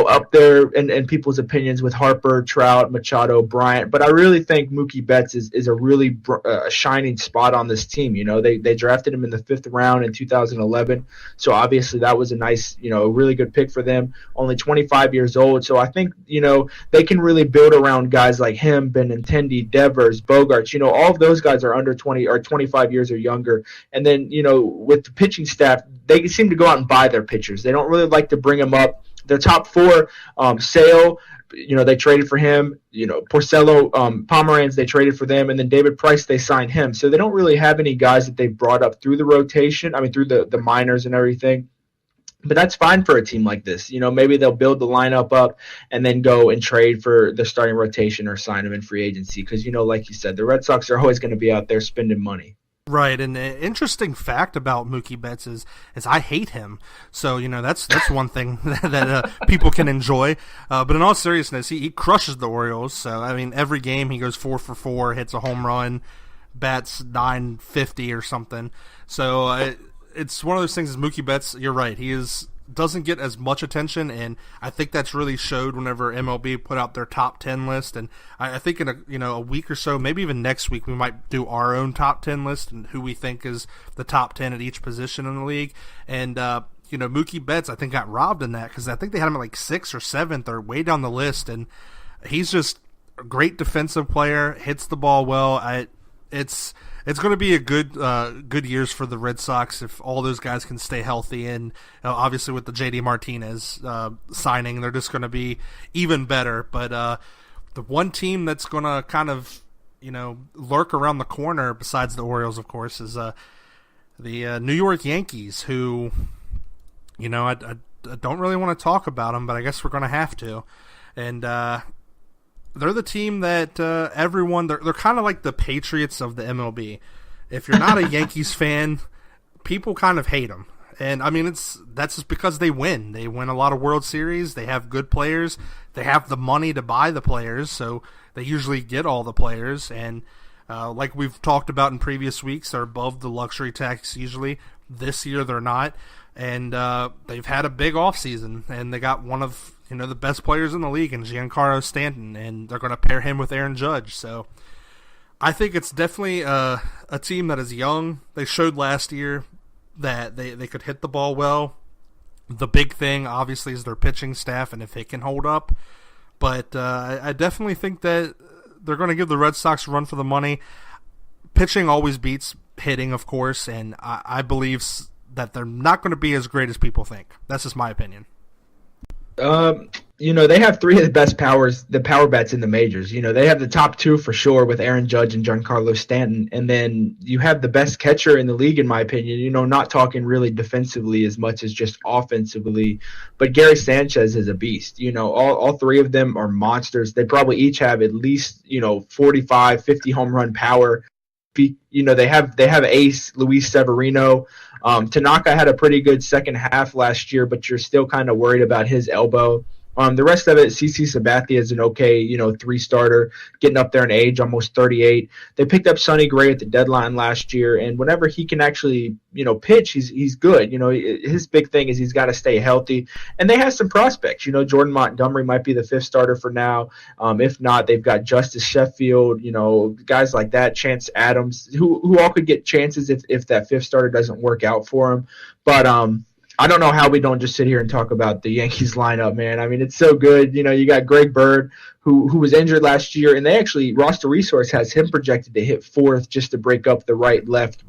up there in people's opinions with Harper, Trout, Machado, Bryant, but I really think Mookie Betts is a really shining spot on this team. They drafted him in the 5th round in 2011, so obviously that was a nice, a really good pick for them. Only 25 years old, so I think, they can really build around guys like him, Benintendi, Devers, Bogarts. All of those guys are under 20 or 25 years or younger. And then, with the pitching staff, they seem to go out and buy their pitchers. They don't really like to bring them up. Their top 4, Sale, they traded for him. Porcello, Pomeranz, they traded for them. And then David Price, they signed him. So they don't really have any guys that they've brought up through the rotation, through the minors and everything. But that's fine for a team like this. Maybe they'll build the lineup up and then go and trade for the starting rotation or sign them in free agency. Because, like you said, the Red Sox are always going to be out there spending money. Right, and the interesting fact about Mookie Betts is I hate him. So, that's one thing that people can enjoy. But in all seriousness, he crushes the Orioles. So, every game he goes 4 for 4, hits a home run, bats .950 or something. So, it's one of those things. Is Mookie Betts, you're right, he doesn't get as much attention, and I think that's really showed whenever MLB put out their top 10 list. And I think in a week or so, maybe even next week, we might do our own top 10 list and who we think is the top 10 at each position in the league. And Mookie Betts, I think, got robbed in that because I think they had him at like 6th or 7th or way down the list, and he's just a great defensive player, hits the ball well. It's going to be a good years for the Red Sox if all those guys can stay healthy, and obviously with the J.D. Martinez signing, they're just going to be even better. But the one team that's going to kind of lurk around the corner besides the Orioles, of course, is the New York Yankees, who I don't really want to talk about them, but I guess we're going to have to. And they're the team that everyone, they're kind of like the Patriots of the MLB. If you're not a Yankees fan, people kind of hate them. And I mean, that's just because they win. They win a lot of World Series. They have good players. They have the money to buy the players, so they usually get all the players. And like we've talked about in previous weeks, they're above the luxury tax usually. This year they're not. And they've had a big offseason, and they got one of the best players in the league in Giancarlo Stanton, and they're going to pair him with Aaron Judge. So I think it's definitely a team that is young. They showed last year that they could hit the ball well. The big thing, obviously, is their pitching staff and if it can hold up. But I definitely think that they're going to give the Red Sox a run for the money. Pitching always beats hitting, of course, and I believe that they're not going to be as great as people think. That's just my opinion. They have three of the best power bats in the majors. They have the top two for sure with Aaron Judge and Giancarlo Stanton. And then you have the best catcher in the league, in my opinion, not talking really defensively as much as just offensively. But Gary Sanchez is a beast. All three of them are monsters. They probably each have at least, 45, 50 home run power. They have ace Luis Severino. Tanaka had a pretty good second half last year, but you're still kind of worried about his elbow. The rest of it, CC Sabathia is an okay, 3-starter, getting up there in age, almost 38. They picked up Sonny Gray at the deadline last year, and whenever he can actually, pitch, he's good. His big thing is he's got to stay healthy. And they have some prospects. Jordan Montgomery might be the 5th starter for now. If not, they've got Justice Sheffield, guys like that, Chance Adams, who all could get chances if that 5th starter doesn't work out for him. But I don't know how we don't just sit here and talk about the Yankees lineup, man. I mean, it's so good. You got Greg Bird, who was injured last year, and they actually, Roster Resource has him projected to hit 4th just to break up the right-left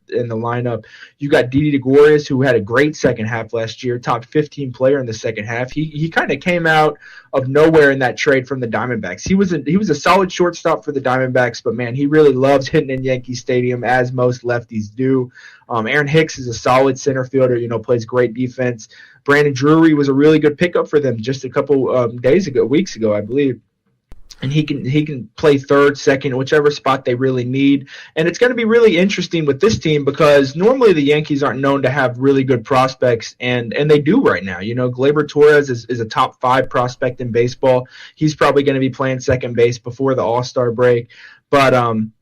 in the lineup. You got Didi Gregorius, who had a great second half last year, top 15 player in the second half. He kind of came out of nowhere in that trade from the Diamondbacks. He was a solid shortstop for the Diamondbacks, but man, he really loves hitting in Yankee Stadium, as most lefties do. Aaron Hicks is a solid center fielder, plays great defense. Brandon Drury was a really good pickup for them just a couple weeks ago, I believe. And he can play third, second, whichever spot they really need. And it's going to be really interesting with this team because normally the Yankees aren't known to have really good prospects, and they do right now. Gleyber Torres is a top 5 prospect in baseball. He's probably going to be playing second base before the All-Star break. But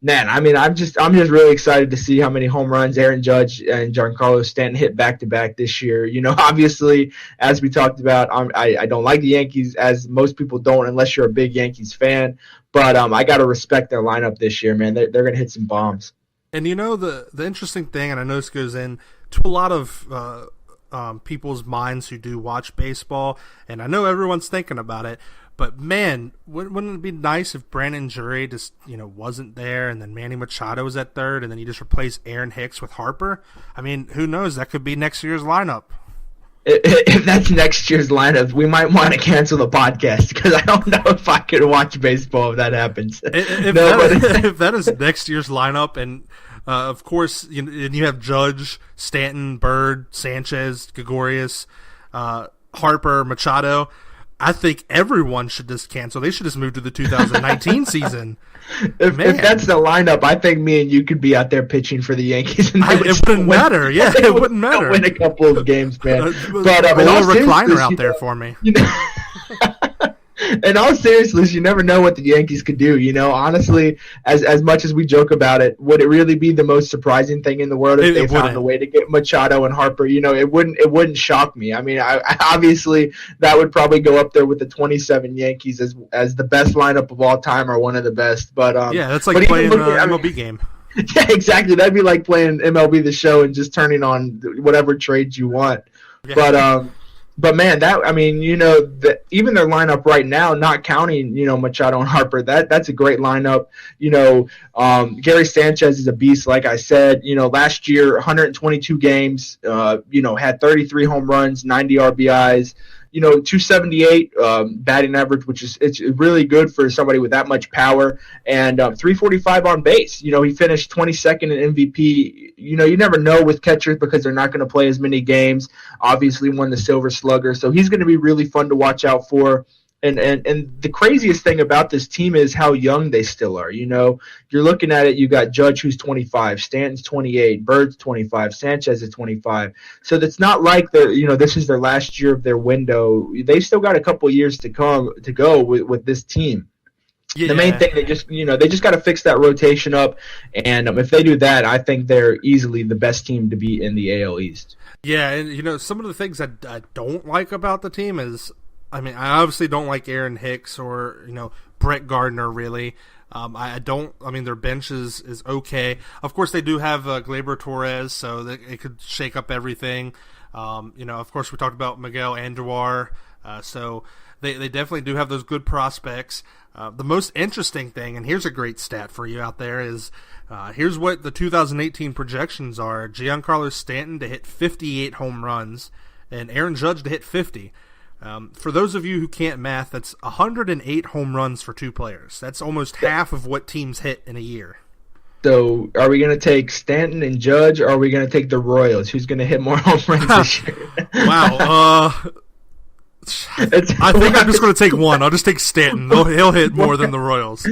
man, I mean, I'm just really excited to see how many home runs Aaron Judge and Giancarlo Stanton hit back to back this year. Obviously, as we talked about, I don't like the Yankees, as most people don't, unless you're a big Yankees fan. But I got to respect their lineup this year, man. They're going to hit some bombs. And the interesting thing, and I know this goes in to a lot of people's minds who do watch baseball, and I know everyone's thinking about it. But man, wouldn't it be nice if Brandon Drury just wasn't there, and then Manny Machado was at third, and then you just replace Aaron Hicks with Harper? I mean, who knows? That could be next year's lineup. If that's next year's lineup, we might want to cancel the podcast because I don't know if I could watch baseball if that happens. If that is next year's lineup, and of course, you have Judge, Stanton, Bird, Sanchez, Gregorius, Harper, Machado. I think everyone should just cancel. They should just move to the 2019 season. If that's the lineup, I think me and you could be out there pitching for the Yankees. And it wouldn't matter. Yeah, it wouldn't matter. Win a couple of games, man. But a little recliner out there for me. In all seriousness, you never know what the Yankees could do. Honestly, as much as we joke about it, would it really be the most surprising thing in the world if they found a way to get Machado and Harper? It wouldn't shock me. I mean, I obviously that would probably go up there with the 27 Yankees as the best lineup of all time or one of the best. But yeah, that's like playing an MLB game. Yeah, exactly. That'd be like playing MLB The Show and just turning on whatever trades you want. Yeah. But man, even their lineup right now, not counting Machado and Harper, that's a great lineup. Gary Sanchez is a beast, like I said. Last year, 122 games, had 33 home runs, 90 RBIs. 278 batting average, which is it's really good for somebody with that much power, and 345 on base. He finished 22nd in MVP. You never know with catchers because they're not going to play as many games. Obviously, won the Silver Slugger, so he's going to be really fun to watch out for. And the craziest thing about this team is how young they still are. You're looking at it, you got Judge, who's 25, Stanton's 28, Bird's 25, Sanchez is 25. So it's not like this is their last year of their window. They still got a couple years to go with this team. Yeah. The main thing, they just got to fix that rotation up, and if they do that, I think they're easily the best team to beat in the AL East. Yeah, and some of the things I don't like about the team is, I I obviously don't like Aaron Hicks or Brett Gardner really. Their bench is okay. Of course, they do have Gleyber Torres, so it could shake up everything. Of course, we talked about Miguel Andujar, so they definitely do have those good prospects. The most interesting thing, and here's a great stat for you out there, is here's what the 2018 projections are. Giancarlo Stanton to hit 58 home runs, and Aaron Judge to hit 50. For those of you who can't math, that's 108 home runs for two players. That's almost half of what teams hit in a year. So are we going to take Stanton and Judge, or are we going to take the Royals? Who's going to hit more home runs this year? Wow. I think I'm just going to take one. I'll just take Stanton. He'll hit more than the Royals.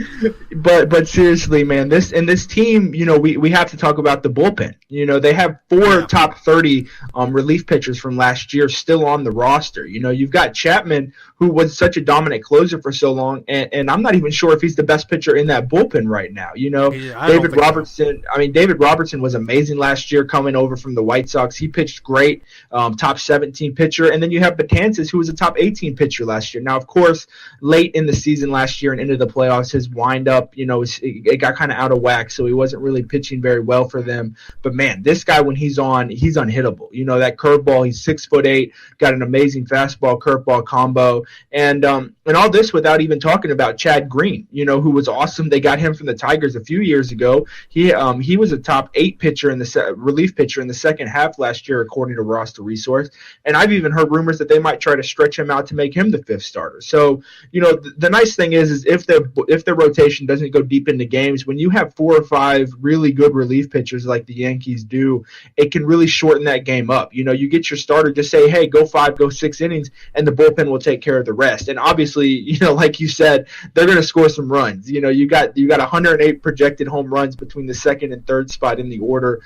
But seriously, man, this team, we have to talk about the bullpen. They have four top 30 relief pitchers from last year still on the roster. You've got Chapman, who was such a dominant closer for so long, and I'm not even sure if he's the best pitcher in that bullpen right now. David Robertson. So. David Robertson was amazing last year coming over from the White Sox. He pitched great, top 17 pitcher, and then you have Betances, who was a top 18 pitcher last year. Now, of course, late in the season last year and into the playoffs, his windup, it got kind of out of whack, so he wasn't really pitching very well for them. But man, this guy, when he's on, he's unhittable. That curveball, he's 6'8", got an amazing fastball curveball combo, and all this without even talking about Chad Green, who was awesome. They got him from the Tigers a few years ago. He was a top 8 pitcher in the relief pitcher in the second half last year, according to Roster Resource. And I've even heard rumors that they might try to stretch him out to make him the 5th starter. So, the nice thing is if their rotation doesn't go deep into games, when you have 4 or 5 really good relief pitchers like the Yankees do, it can really shorten that game up. You get your starter, just say, hey, go 5, go 6 innings, and the bullpen will take care of the rest. And obviously, like you said, they're going to score some runs. You got 108 projected home runs between the 2nd and 3rd spot in the order.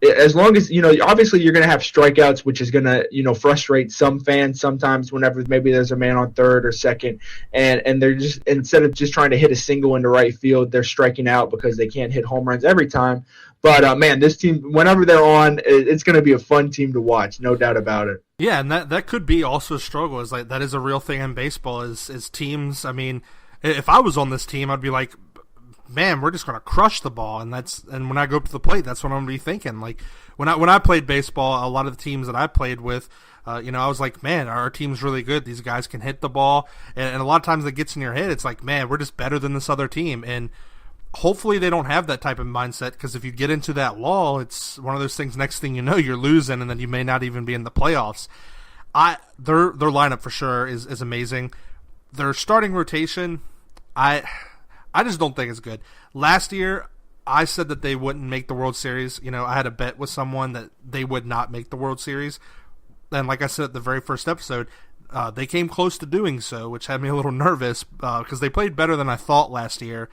As long as, obviously you're going to have strikeouts, which is going to, frustrate some fans sometimes whenever maybe there's a man on 3rd or 2nd, and they're just, instead of just trying to hit a single into right field, they're striking out because they can't hit home runs every time. But, man, this team, whenever they're on, it's going to be a fun team to watch, no doubt about it. Yeah, and that could be also a struggle. Is like that is a real thing in baseball is teams. If I was on this team, I'd be like, man, we're just going to crush the ball, and when I go up to the plate, that's what I'm going to be thinking. Like when I played baseball, a lot of the teams that I played with, I was like, man, our team's really good. These guys can hit the ball, and a lot of times it gets in your head. It's like, man, we're just better than this other team, and hopefully they don't have that type of mindset, because if you get into that lull, it's one of those things. Next thing you know, you're losing, and then you may not even be in the playoffs. Their lineup for sure is amazing. Their starting rotation, I just don't think it's good. Last year, I said that they wouldn't make the World Series. I had a bet with someone that they would not make the World Series. And like I said at the very first episode, they came close to doing so, which had me a little nervous because they played better than I thought last year.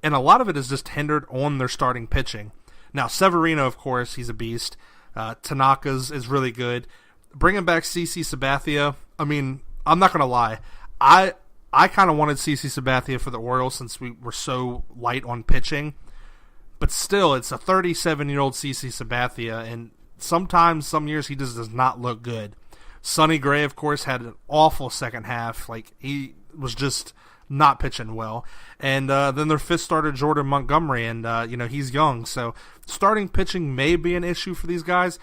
And a lot of it is just hindered on their starting pitching. Now, Severino, of course, he's a beast. Tanaka's is really good. Bringing back CC Sabathia, I'm not going to lie. I kind of wanted CC Sabathia for the Orioles since we were so light on pitching. But still, it's a 37-year-old CC Sabathia, and sometimes, some years, he just does not look good. Sonny Gray, of course, had an awful second half. Like, he was just not pitching well. And then their fifth starter, Jordan Montgomery, and he's young, so starting pitching may be an issue for these guys.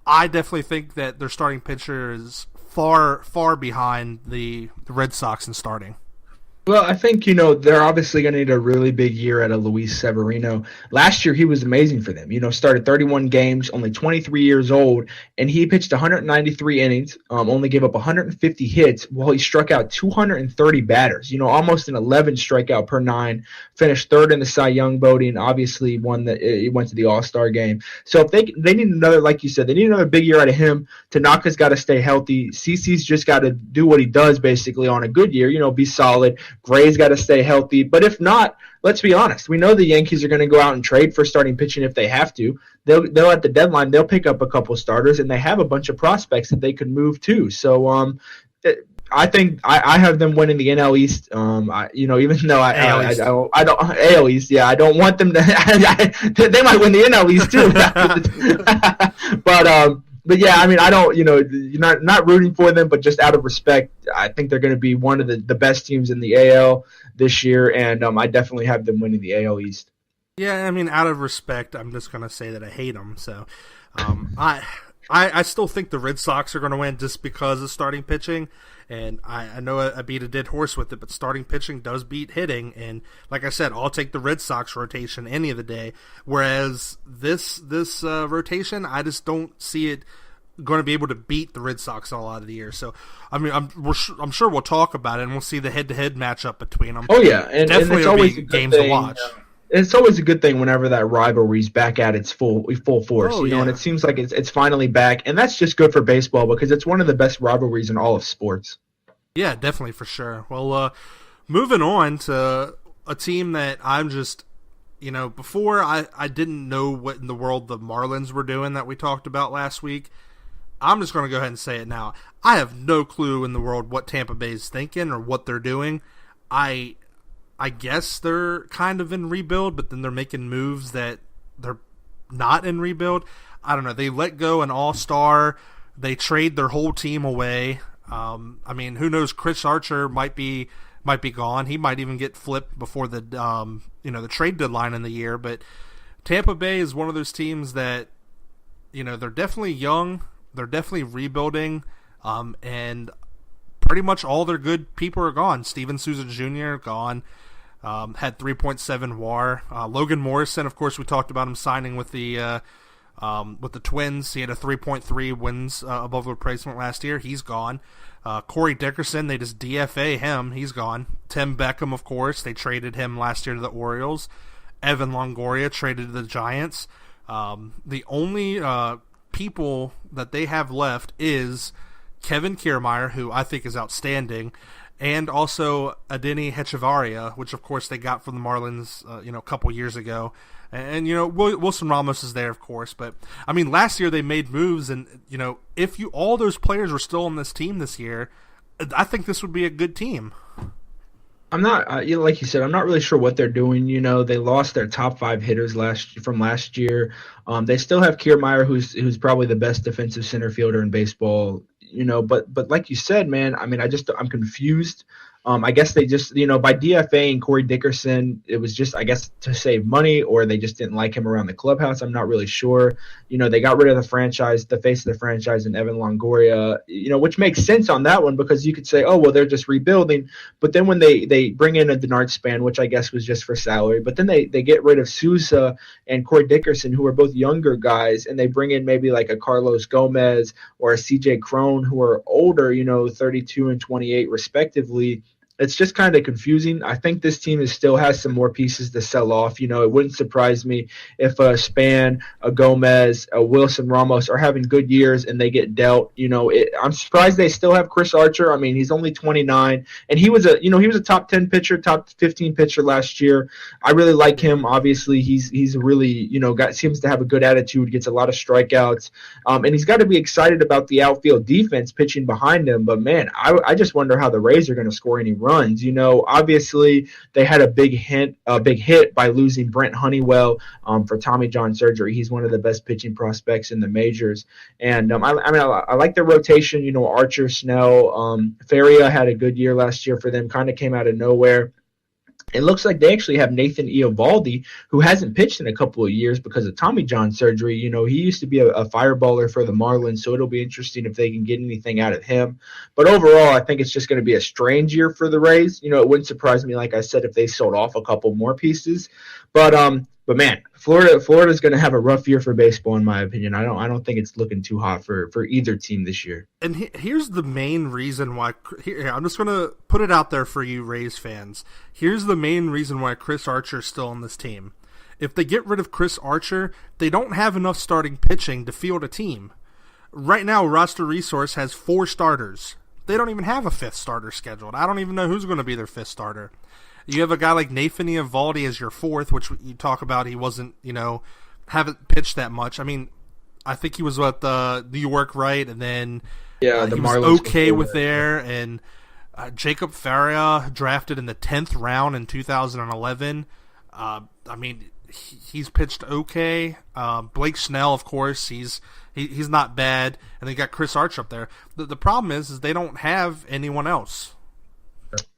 I definitely think that their starting pitcher is far, far behind the Red Sox in starting. Well, I think, they're obviously going to need a really big year out of Luis Severino. Last year, he was amazing for them. Started 31 games, only 23 years old, and he pitched 193 innings, only gave up 150 hits while he struck out 230 batters, almost an 11 strikeout per nine, finished third in the Cy Young voting, obviously he went to the All-Star game. So if they need another, like you said, they need another big year out of him. Tanaka's got to stay healthy. CC's just got to do what he does basically on a good year, be solid. Gray's got to stay healthy. But if not, let's be honest. We know the Yankees are going to go out and trade for starting pitching if they have to. They'll at the deadline, they'll pick up a couple starters, and they have a bunch of prospects that they could move to. So I think I have them winning the NL East. Even though I don't AL East. Yeah, I don't want them to. They might win the NL East too. But yeah, I mean, I don't, you're not rooting for them, but just out of respect, I think they're going to be one of the best teams in the AL this year, and I definitely have them winning the AL East. Yeah, I mean, out of respect, I'm just going to say that I hate them. So I still think the Red Sox are going to win just because of starting pitching, and I know I beat a dead horse with it, but starting pitching does beat hitting, and like I said, I'll take the Red Sox rotation any of the day, whereas this rotation, I just don't see it going to be able to beat the Red Sox a lot of the year. So, I mean, I'm sure we'll talk about it, and we'll see the head-to-head matchup between them. Oh, yeah. And definitely it's will always be games to watch. It's always a good thing whenever that rivalry's back at its full force, and it seems like it's finally back, and that's just good for baseball because it's one of the best rivalries in all of sports. Yeah, definitely, for sure. Well, moving on to a team that I'm just, before I didn't know what in the world the Marlins were doing that we talked about last week. I'm just going to go ahead and say it now. I have no clue in the world what Tampa Bay is thinking or what they're doing. I guess they're kind of in rebuild, but then they're making moves that they're not in rebuild. I don't know. They let go an all-star. They trade their whole team away. I mean, who knows? Chris Archer might be gone. He might even get flipped before the the trade deadline in the year. But Tampa Bay is one of those teams that they're definitely young. They're definitely rebuilding, and pretty much all their good people are gone. Steven Souza Jr. gone. Had 3.7 WAR. Logan Morrison, of course, we talked about him signing with the Twins. He had a 3.3 wins above replacement last year. He's gone. Corey Dickerson, they just DFA him. He's gone. Tim Beckham, of course, they traded him last year to the Orioles. Evan Longoria traded to the Giants. The only people that they have left is Kevin Kiermaier, who I think is outstanding, and also Adeiny Hechavarria, which of course they got from the Marlins, a couple years ago. And Wilson Ramos is there, of course. But I mean, last year they made moves, and if all those players were still on this team this year, I think this would be a good team. I'm not, like you said, I'm not really sure what they're doing. They lost their top 5 hitters from last year. They still have Kiermaier, who's probably the best defensive center fielder in baseball. But like you said, man, I mean, I'm confused. I guess they just, by DFAing Corey Dickerson, it was just, I guess, to save money, or they just didn't like him around the clubhouse. I'm not really sure. They got rid of the face of the franchise, and Evan Longoria, which makes sense on that one, because you could say, oh, well, they're just rebuilding. But then when they bring in a Denard Span, which I guess was just for salary, but then they get rid of Sousa and Corey Dickerson, who are both younger guys, and they bring in maybe like a Carlos Gomez or a CJ Cron, who are older, 32 and 28 respectively. It's just kind of confusing. I think this team still has some more pieces to sell off. It wouldn't surprise me if a Span, a Gomez, a Wilson Ramos are having good years and they get dealt. I'm surprised they still have Chris Archer. I mean, he's only 29, and he was a top 10 pitcher, top 15 pitcher last year. I really like him. Obviously, he's really seems to have a good attitude, gets a lot of strikeouts, and he's got to be excited about the outfield defense pitching behind him. But man, I just wonder how the Rays are going to score any runs. Obviously they had a big hit by losing Brent Honeywell for Tommy John surgery. He's one of the best pitching prospects in the majors, and I like their rotation. Archer, Snell, Faria had a good year last year for them. Kind of came out of nowhere. It looks like they actually have Nathan Eovaldi, who hasn't pitched in a couple of years because of Tommy John surgery. You know, he used to be a fireballer for the Marlins, so it'll be interesting if they can get anything out of him. But overall, I think it's just going to be a strange year for the Rays. You know, it wouldn't surprise me, like I said, if they sold off a couple more pieces. But man, Florida's going to have a rough year for baseball, in my opinion. I don't think it's looking too hot for either team this year. And here's the main reason why. Here, I'm just going to put it out there for you Rays fans. Here's the main reason why Chris Archer is still on this team. If they get rid of Chris Archer, they don't have enough starting pitching to field a team. Right now, Roster Resource has 4 starters. They don't even have a 5th starter scheduled. I don't even know who's going to be their 5th starter. You have a guy like Nathan Eovaldi as your 4th, which you talk about he wasn't, haven't pitched that much. I mean, I think he was at the New York, right? And then the he Marlins was okay with there. And Jacob Faria drafted in the 10th round in 2011. I mean, he's pitched okay. Blake Snell, of course, he's not bad. And they got Chris Arch up there. The problem is they don't have anyone else.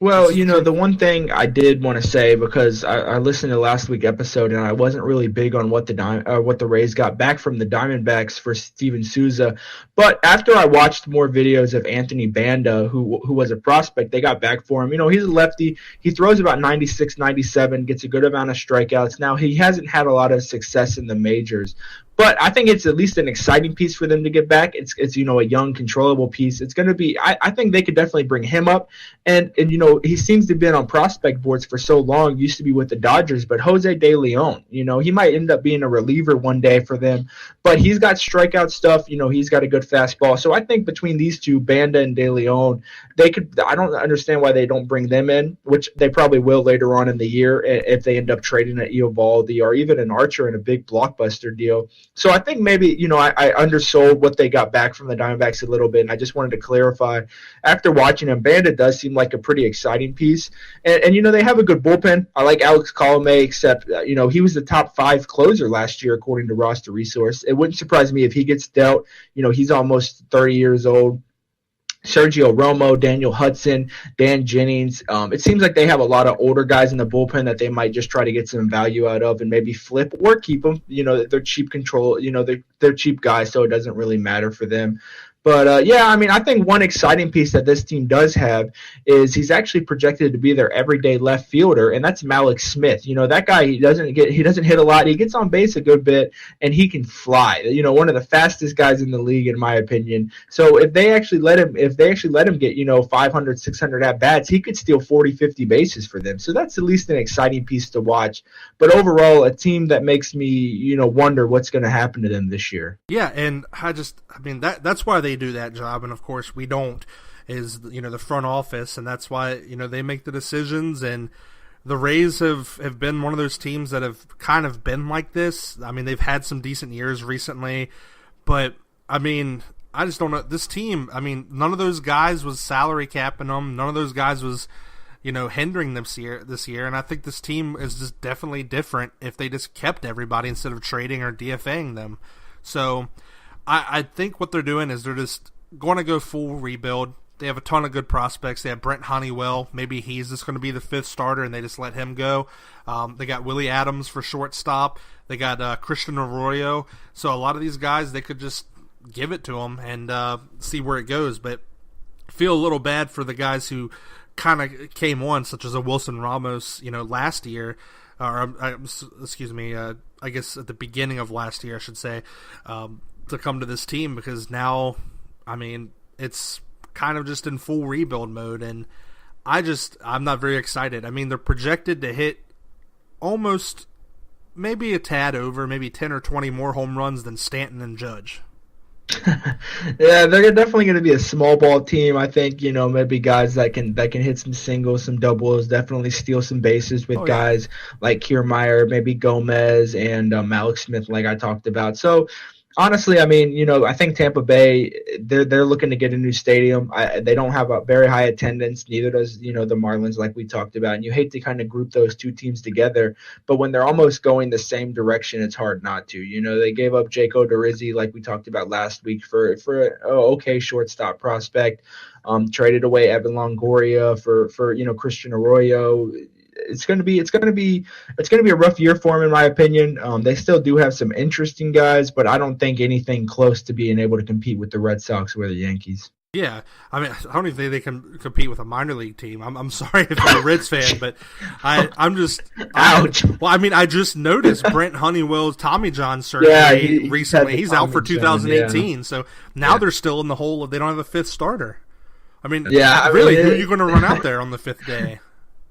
Well, the one thing I did want to say, because I listened to last week's episode and I wasn't really big on what the Rays got back from the Diamondbacks for Steven Souza, but after I watched more videos of Anthony Banda, who was a prospect, they got back for him. He's a lefty. He throws about 96, 97, gets a good amount of strikeouts. Now, he hasn't had a lot of success in the majors, but I think it's at least an exciting piece for them to get back. It's a young, controllable piece. It's going to be. I think they could definitely bring him up, and he seems to have been on prospect boards for so long. Used to be with the Dodgers, but Jose De Leon, he might end up being a reliever one day for them. But he's got strikeout stuff. He's got a good fastball. So I think between these two, Banda and De Leon, they could. I don't understand why they don't bring them in, which they probably will later on in the year if they end up trading an Eovaldi or even an Archer in a big blockbuster deal. So I think maybe, I undersold what they got back from the Diamondbacks a little bit, and I just wanted to clarify. After watching him, Bandit does seem like a pretty exciting piece. And they have a good bullpen. I like Alex Colomé, except, he was the top 5 closer last year, according to Roster Resource. It wouldn't surprise me if he gets dealt. He's almost 30 years old. Sergio Romo, Daniel Hudson, Dan Jennings. It seems like they have a lot of older guys in the bullpen that they might just try to get some value out of and maybe flip or keep them. They're cheap control. They're cheap guys, so it doesn't really matter for them. But, I think one exciting piece that this team does have is he's actually projected to be their everyday left fielder, and that's Malik Smith. That guy, he doesn't hit a lot. He gets on base a good bit, and he can fly. One of the fastest guys in the league, in my opinion. So if they actually let him get, 500, 600 at-bats, he could steal 40, 50 bases for them. So that's at least an exciting piece to watch. But overall, a team that makes me, wonder what's going to happen to them this year. Yeah, and that's why they do that job, and of course we don't, is the front office, and that's why they make the decisions. And the Rays have been one of those teams that have kind of been like this. I mean, they've had some decent years recently, but I just don't know this team. None of those guys was salary capping them. None of those guys was hindering them this year, and I think this team is just definitely different if they just kept everybody instead of trading or DFAing them. So I think what they're doing is they're just going to go full rebuild. They have a ton of good prospects. They have Brent Honeywell. Maybe he's just going to be the 5th starter, and they just let him go. They got Willie Adams for shortstop. They got Christian Arroyo. So a lot of these guys, they could just give it to them and see where it goes. But I feel a little bad for the guys who kind of came on, such as a Wilson Ramos, last year. Excuse me, I guess at the beginning of last year, I should say, to come to this team, because now, it's kind of just in full rebuild mode, and I'm not very excited. They're projected to hit almost maybe a tad over, maybe 10 or 20 more home runs than Stanton and Judge. Yeah, they're definitely going to be a small ball team. I think, maybe guys that can hit some singles, some doubles, definitely steal some bases with guys like Kiermaier, maybe Gomez, and Malik Smith, like I talked about. So, honestly, I think Tampa Bay, they're looking to get a new stadium. They don't have a very high attendance. Neither does, the Marlins, like we talked about. And you hate to kind of group those two teams together. But when they're almost going the same direction, it's hard not to. They gave up Jake Odorizzi, like we talked about last week, for an okay shortstop prospect. Traded away Evan Longoria for Christian Arroyo. it's going to be a rough year for them in my opinion. They still do have some interesting guys, but I don't think anything close to being able to compete with the Red Sox or the Yankees. Yeah, I mean, I don't even think they can compete with a minor league team. I'm sorry if you're a Reds fan, but I'm just ouch. I just noticed Brent Honeywell's Tommy John surgery recently. He's out for 2018, yeah. So now they're still in the hole. They don't have a fifth starter. I mean, who are you going to run out there on the fifth day?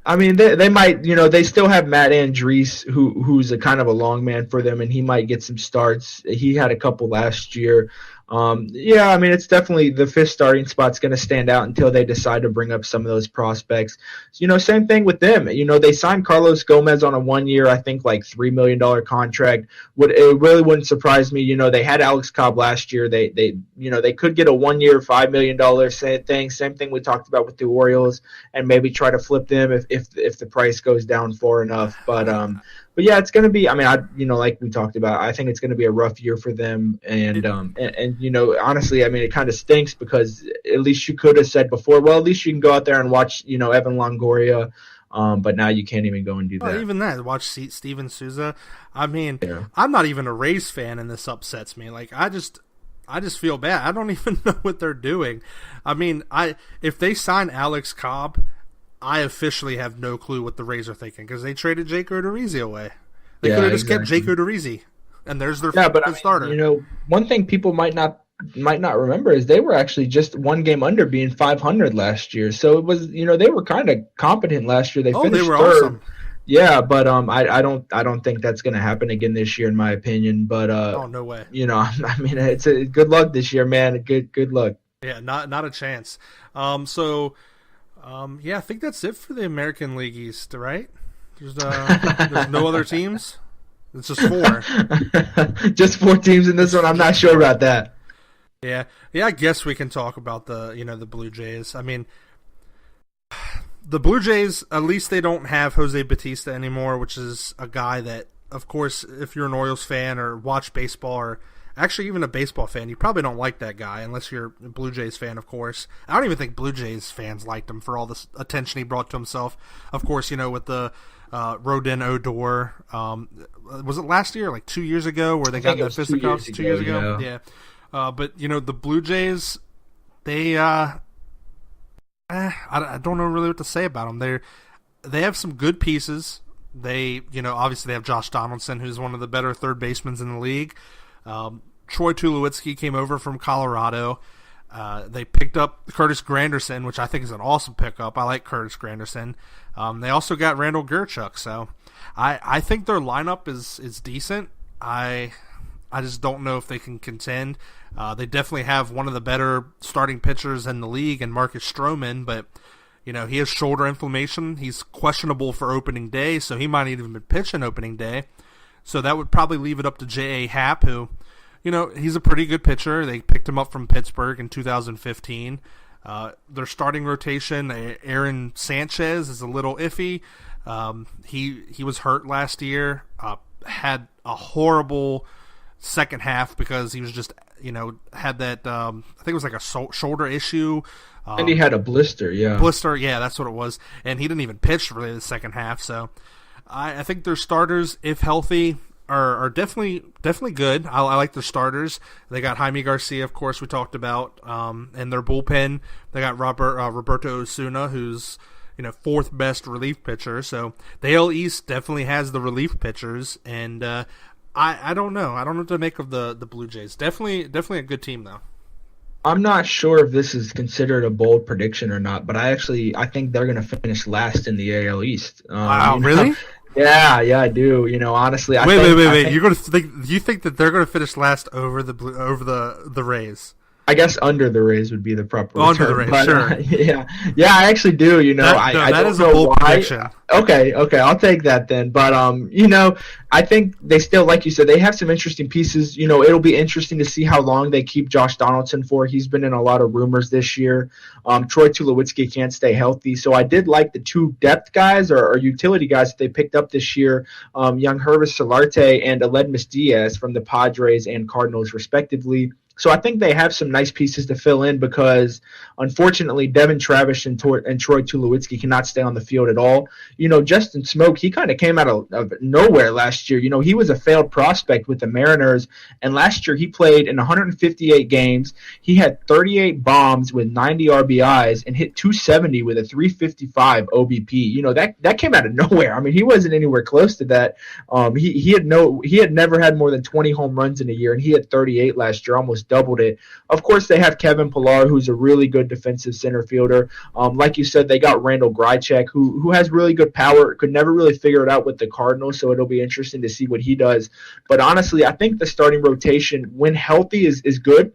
I mean, they might, they still have Matt Andriese, who's a kind of a long man for them, and he might get some starts. He had a couple last year. I mean, it's definitely the fifth starting spot's going to stand out until they decide to bring up some of those prospects. So, same thing with them. They signed Carlos Gomez on a 1 year, I think, like $3 million contract. It really wouldn't surprise me. They had Alex Cobb last year. They could get a 1 year, $5 million thing. Same thing we talked about with the Orioles, and maybe try to flip them if the price goes down far enough. But yeah, it's going to be. I mean, like we talked about, I think it's going to be a rough year for them. And honestly, I mean, it kind of stinks because at least you could have said before, well, at least you can go out there and watch, Evan Longoria. But now you can't even go and do that. Even that, watch Steven Souza. I mean, I'm not even a Rays fan, and this upsets me. Like, I just feel bad. I don't even know what they're doing. I mean, if they sign Alex Cobb, I officially have no clue what the Rays are thinking because they traded Jake Odorizzi away. They could have just kept Jake Odorizzi, and there's their starter. One thing people might not remember is they were actually just one game under being 500 last year. So it was, they were kind of competent last year. They finished were third. Awesome. Yeah, but I don't think that's going to happen again this year, in my opinion. But no way. I mean, it's a good luck this year, man. Good luck. Yeah, not a chance. I think that's it for the American League East, right? There's no other teams. It's just 4. Just 4 teams in this one. I'm not sure about that. Yeah. I guess we can talk about the Blue Jays. I mean, the Blue Jays, at least they don't have Jose Bautista anymore, which is a guy that, of course, if you're an Orioles fan or watch baseball or actually even a baseball fan, you probably don't like that guy unless you're a Blue Jays fan, of course. I don't even think Blue Jays fans liked him for all this attention he brought to himself. Of course, with the Rodin Odor. Was it last year, like 2 years ago, where they got that fisticuffs 2 years ago? Yeah. But, the Blue Jays, they I don't know really what to say about them. They have some good pieces. They, obviously they have Josh Donaldson, who's one of the better third basemen in the league. Troy Tulowitzki came over from Colorado. They picked up Curtis Granderson, which I think is an awesome pickup. I like Curtis Granderson. They also got Randall Gerchuk, so I think their lineup is decent. I just don't know if they can contend. They definitely have one of the better starting pitchers in the league in Marcus Stroman, but he has shoulder inflammation. He's questionable for opening day, so he might not even be pitching opening day. So that would probably leave it up to J.A. Happ, who, he's a pretty good pitcher. They picked him up from Pittsburgh in 2015. Their starting rotation, Aaron Sanchez, is a little iffy. He was hurt last year, had a horrible second half because he was just, had that, I think it was like a shoulder issue. And he had a blister, yeah. Blister, yeah, that's what it was. And he didn't even pitch really the second half, so I think their starters, if healthy, are definitely good. I like their starters. They got Jaime Garcia, of course, we talked about, and their bullpen. They got Roberto Osuna, who's fourth best relief pitcher. So the AL East definitely has the relief pitchers, and I don't know. I don't know what to make of the Blue Jays. Definitely a good team though. I'm not sure if this is considered a bold prediction or not, but I think they're going to finish last in the AL East. Wow, really? Yeah, I do. Honestly, wait. You think that they're going to finish last over the Rays? I guess under the Rays would be the proper under the Rays, sure. Yeah, I actually do. I don't know bold why. Prediction. Okay, I'll take that then. But I think they still, like you said, they have some interesting pieces. It'll be interesting to see how long they keep Josh Donaldson for. He's been in a lot of rumors this year. Troy Tulowitzki can't stay healthy, so I did like the 2 depth guys or utility guys that they picked up this year, young Hervis Solarte and Aledmus Diaz from the Padres and Cardinals, respectively. So I think they have some nice pieces to fill in because, unfortunately, Devin Travis and Troy Tulowitzki cannot stay on the field at all. Justin Smoke, he kind of came out of nowhere last year. He was a failed prospect with the Mariners, and last year he played in 158 games. He had 38 bombs with 90 RBIs and hit 270 with a 355 OBP. That came out of nowhere. I mean, he wasn't anywhere close to that. He had never had more than 20 home runs in a year, and he had 38 last year, almost doubled it. Of course, they have Kevin Pillar, who's a really good defensive center fielder. Like you said, they got Randall Greichek, who has really good power, could never really figure it out with the Cardinals, so it'll be interesting to see what he does. But honestly, I think the starting rotation, when healthy, is good.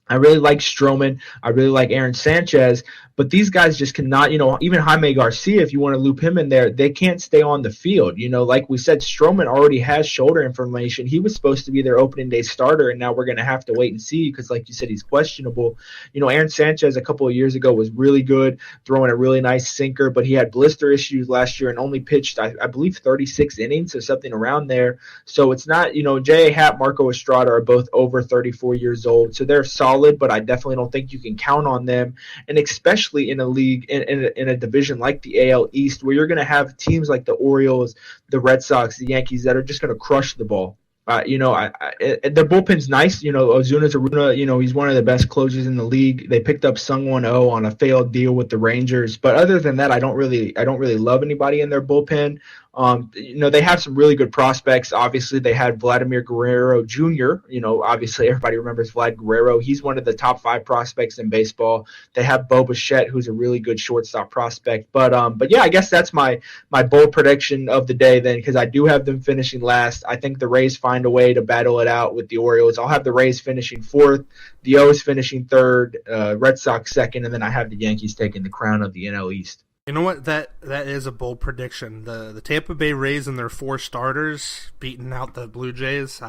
I really like Stroman. I really like Aaron Sanchez. But these guys just cannot, even Jaime Garcia, if you want to loop him in there, they can't stay on the field. Like we said, Stroman already has shoulder inflammation. He was supposed to be their opening day starter, and now we're going to have to wait and see because, like you said, he's questionable. Aaron Sanchez a couple of years ago was really good, throwing a really nice sinker, but he had blister issues last year and only pitched, I believe, 36 innings, so something around there. So it's not, J.A. Happ, Marco Estrada are both over 34 years old, so they're solid, but I definitely don't think you can count on them, and especially in a league, in a division like the AL East, where you're going to have teams like the Orioles, the Red Sox, the Yankees that are just going to crush the ball. Their bullpen's nice. Ozuna Zaruna, he's one of the best closers in the league. They picked up Sung-Won Oh on a failed deal with the Rangers. But other than that, I don't really love anybody in their bullpen. They have some really good prospects. Obviously, they had Vladimir Guerrero Jr. Obviously everybody remembers Vlad Guerrero. He's one of the top 5 prospects in baseball. They have Bo Bichette, who's a really good shortstop prospect. But yeah, I guess that's my bold prediction of the day then, because I do have them finishing last. I think the Rays find a way to battle it out with the Orioles. I'll have the Rays finishing 4th, the O's finishing 3rd, Red Sox 2nd, and then I have the Yankees taking the crown of the NL East. You know what? That is a bold prediction. The Tampa Bay Rays and their 4 starters beating out the Blue Jays.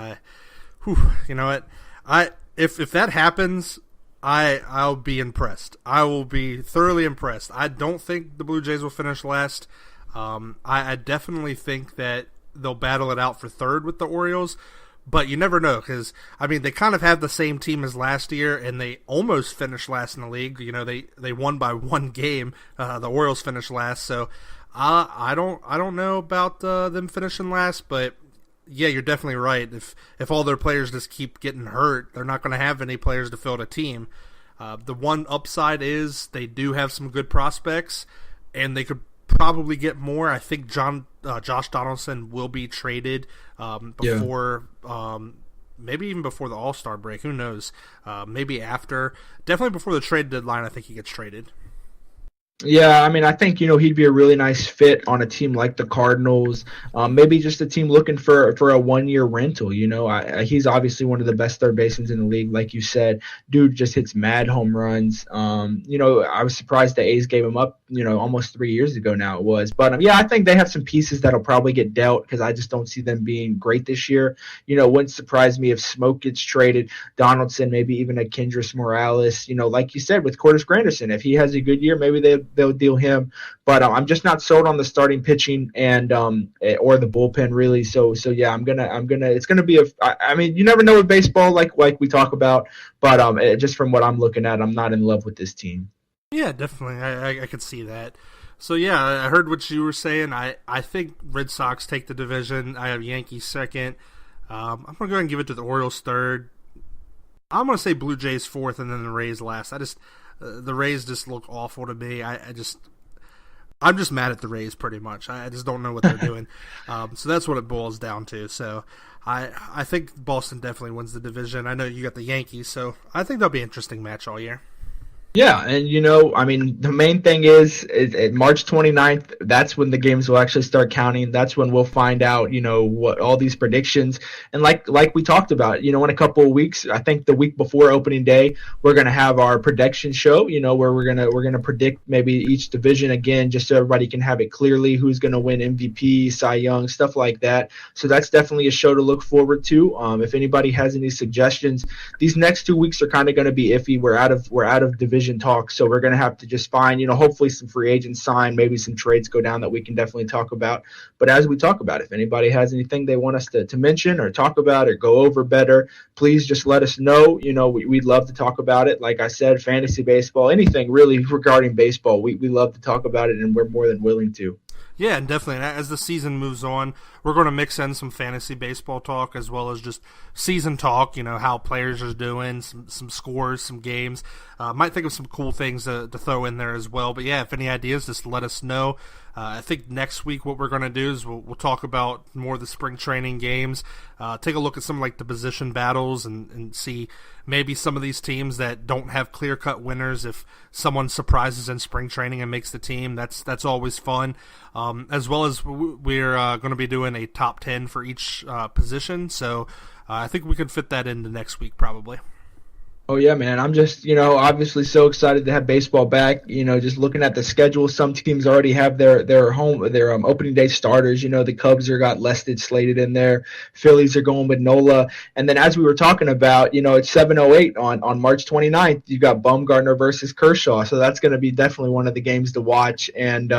You know what? If that happens, I'll be impressed. I will be thoroughly impressed. I don't think the Blue Jays will finish last. I definitely think that they'll battle it out for 3rd with the Orioles. But you never know because, they kind of have the same team as last year, and they almost finished last in the league. They won by 1 game. The Orioles finished last, so I don't know about them finishing last. But yeah, you're definitely right. If all their players just keep getting hurt, they're not going to have any players to fill the team. The one upside is they do have some good prospects, and they could probably get more. I think Josh Donaldson will be traded before, maybe even before the All-Star break. Who knows? Maybe after. Definitely before the trade deadline, I think he gets traded. Yeah, I think, he'd be a really nice fit on a team like the Cardinals, maybe just a team looking for a 1-year rental. He's obviously one of the best third basemen in the league. Like you said, dude just hits mad home runs. I was surprised the A's gave him up, almost 3 years ago now it was. But yeah, I think they have some pieces that'll probably get dealt because I just don't see them being great this year. Wouldn't surprise me if Smoke gets traded, Donaldson, maybe even a Kendrys Morales. Like you said, with Curtis Granderson, if he has a good year, maybe they'll deal him, but I'm just not sold on the starting pitching and or the bullpen really. So yeah, I'm gonna. It's gonna be you never know with baseball, like we talk about, but just from what I'm looking at, I'm not in love with this team. Yeah, definitely, I could see that. So yeah, I heard what you were saying. I think Red Sox take the division. I have Yankees 2nd. I'm gonna go ahead and give it to the Orioles 3rd. I'm gonna say Blue Jays 4th, and then the Rays last. The Rays just look awful to me. I'm just mad at the Rays pretty much. I just don't know what they're doing. So that's what it boils down to. So I think Boston definitely wins the division. I know you got the Yankees, so I think that'll be an interesting match all year. Yeah, and the main thing is March 29th, that's when the games will actually start counting. That's when we'll find out, what all these predictions. And like we talked about, in a couple of weeks, I think the week before opening day, we're going to have our prediction show, where we're going to predict maybe each division again, just so everybody can have it clearly, who's going to win MVP, Cy Young, stuff like that. So that's definitely a show to look forward to. If anybody has any suggestions, these next 2 weeks are kind of going to be iffy. We're out of division division talk. So we're going to have to just find, hopefully some free agents sign, maybe some trades go down that we can definitely talk about. But as we talk about, if anybody has anything they want us to mention or talk about or go over better, please just let us know. We'd love to talk about it. Like I said, fantasy baseball, anything really regarding baseball, we love to talk about it, and we're more than willing to. Yeah, and definitely. And as the season moves on, we're going to mix in some fantasy baseball talk as well as just season talk, how players are doing, some scores, some games. Might think of some cool things to throw in there as well. But yeah, if any ideas, just let us know. I think next week what we're going to do is we'll talk about more of the spring training games, take a look at some like the position battles and see maybe some of these teams that don't have clear-cut winners. If someone surprises in spring training and makes the team, that's always fun. As well as we're going to be doing a top 10 for each position. So I think we can fit that into next week probably. Oh, yeah, man. I'm just, obviously so excited to have baseball back. Just looking at the schedule, some teams already have their opening day starters. The Cubs got slated in there. Phillies are going with Nola. And then as we were talking about, it's 7:08 on March 29th. You got Bumgarner versus Kershaw. So that's going to be definitely one of the games to watch. And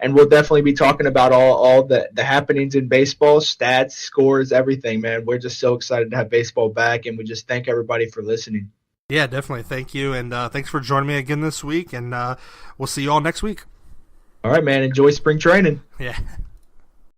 we'll definitely be talking about all the happenings in baseball, stats, scores, everything, man. We're just so excited to have baseball back, and we just thank everybody for listening. Yeah, definitely. Thank you. And thanks for joining me again this week. And we'll see you all next week. All right, man. Enjoy spring training. Yeah.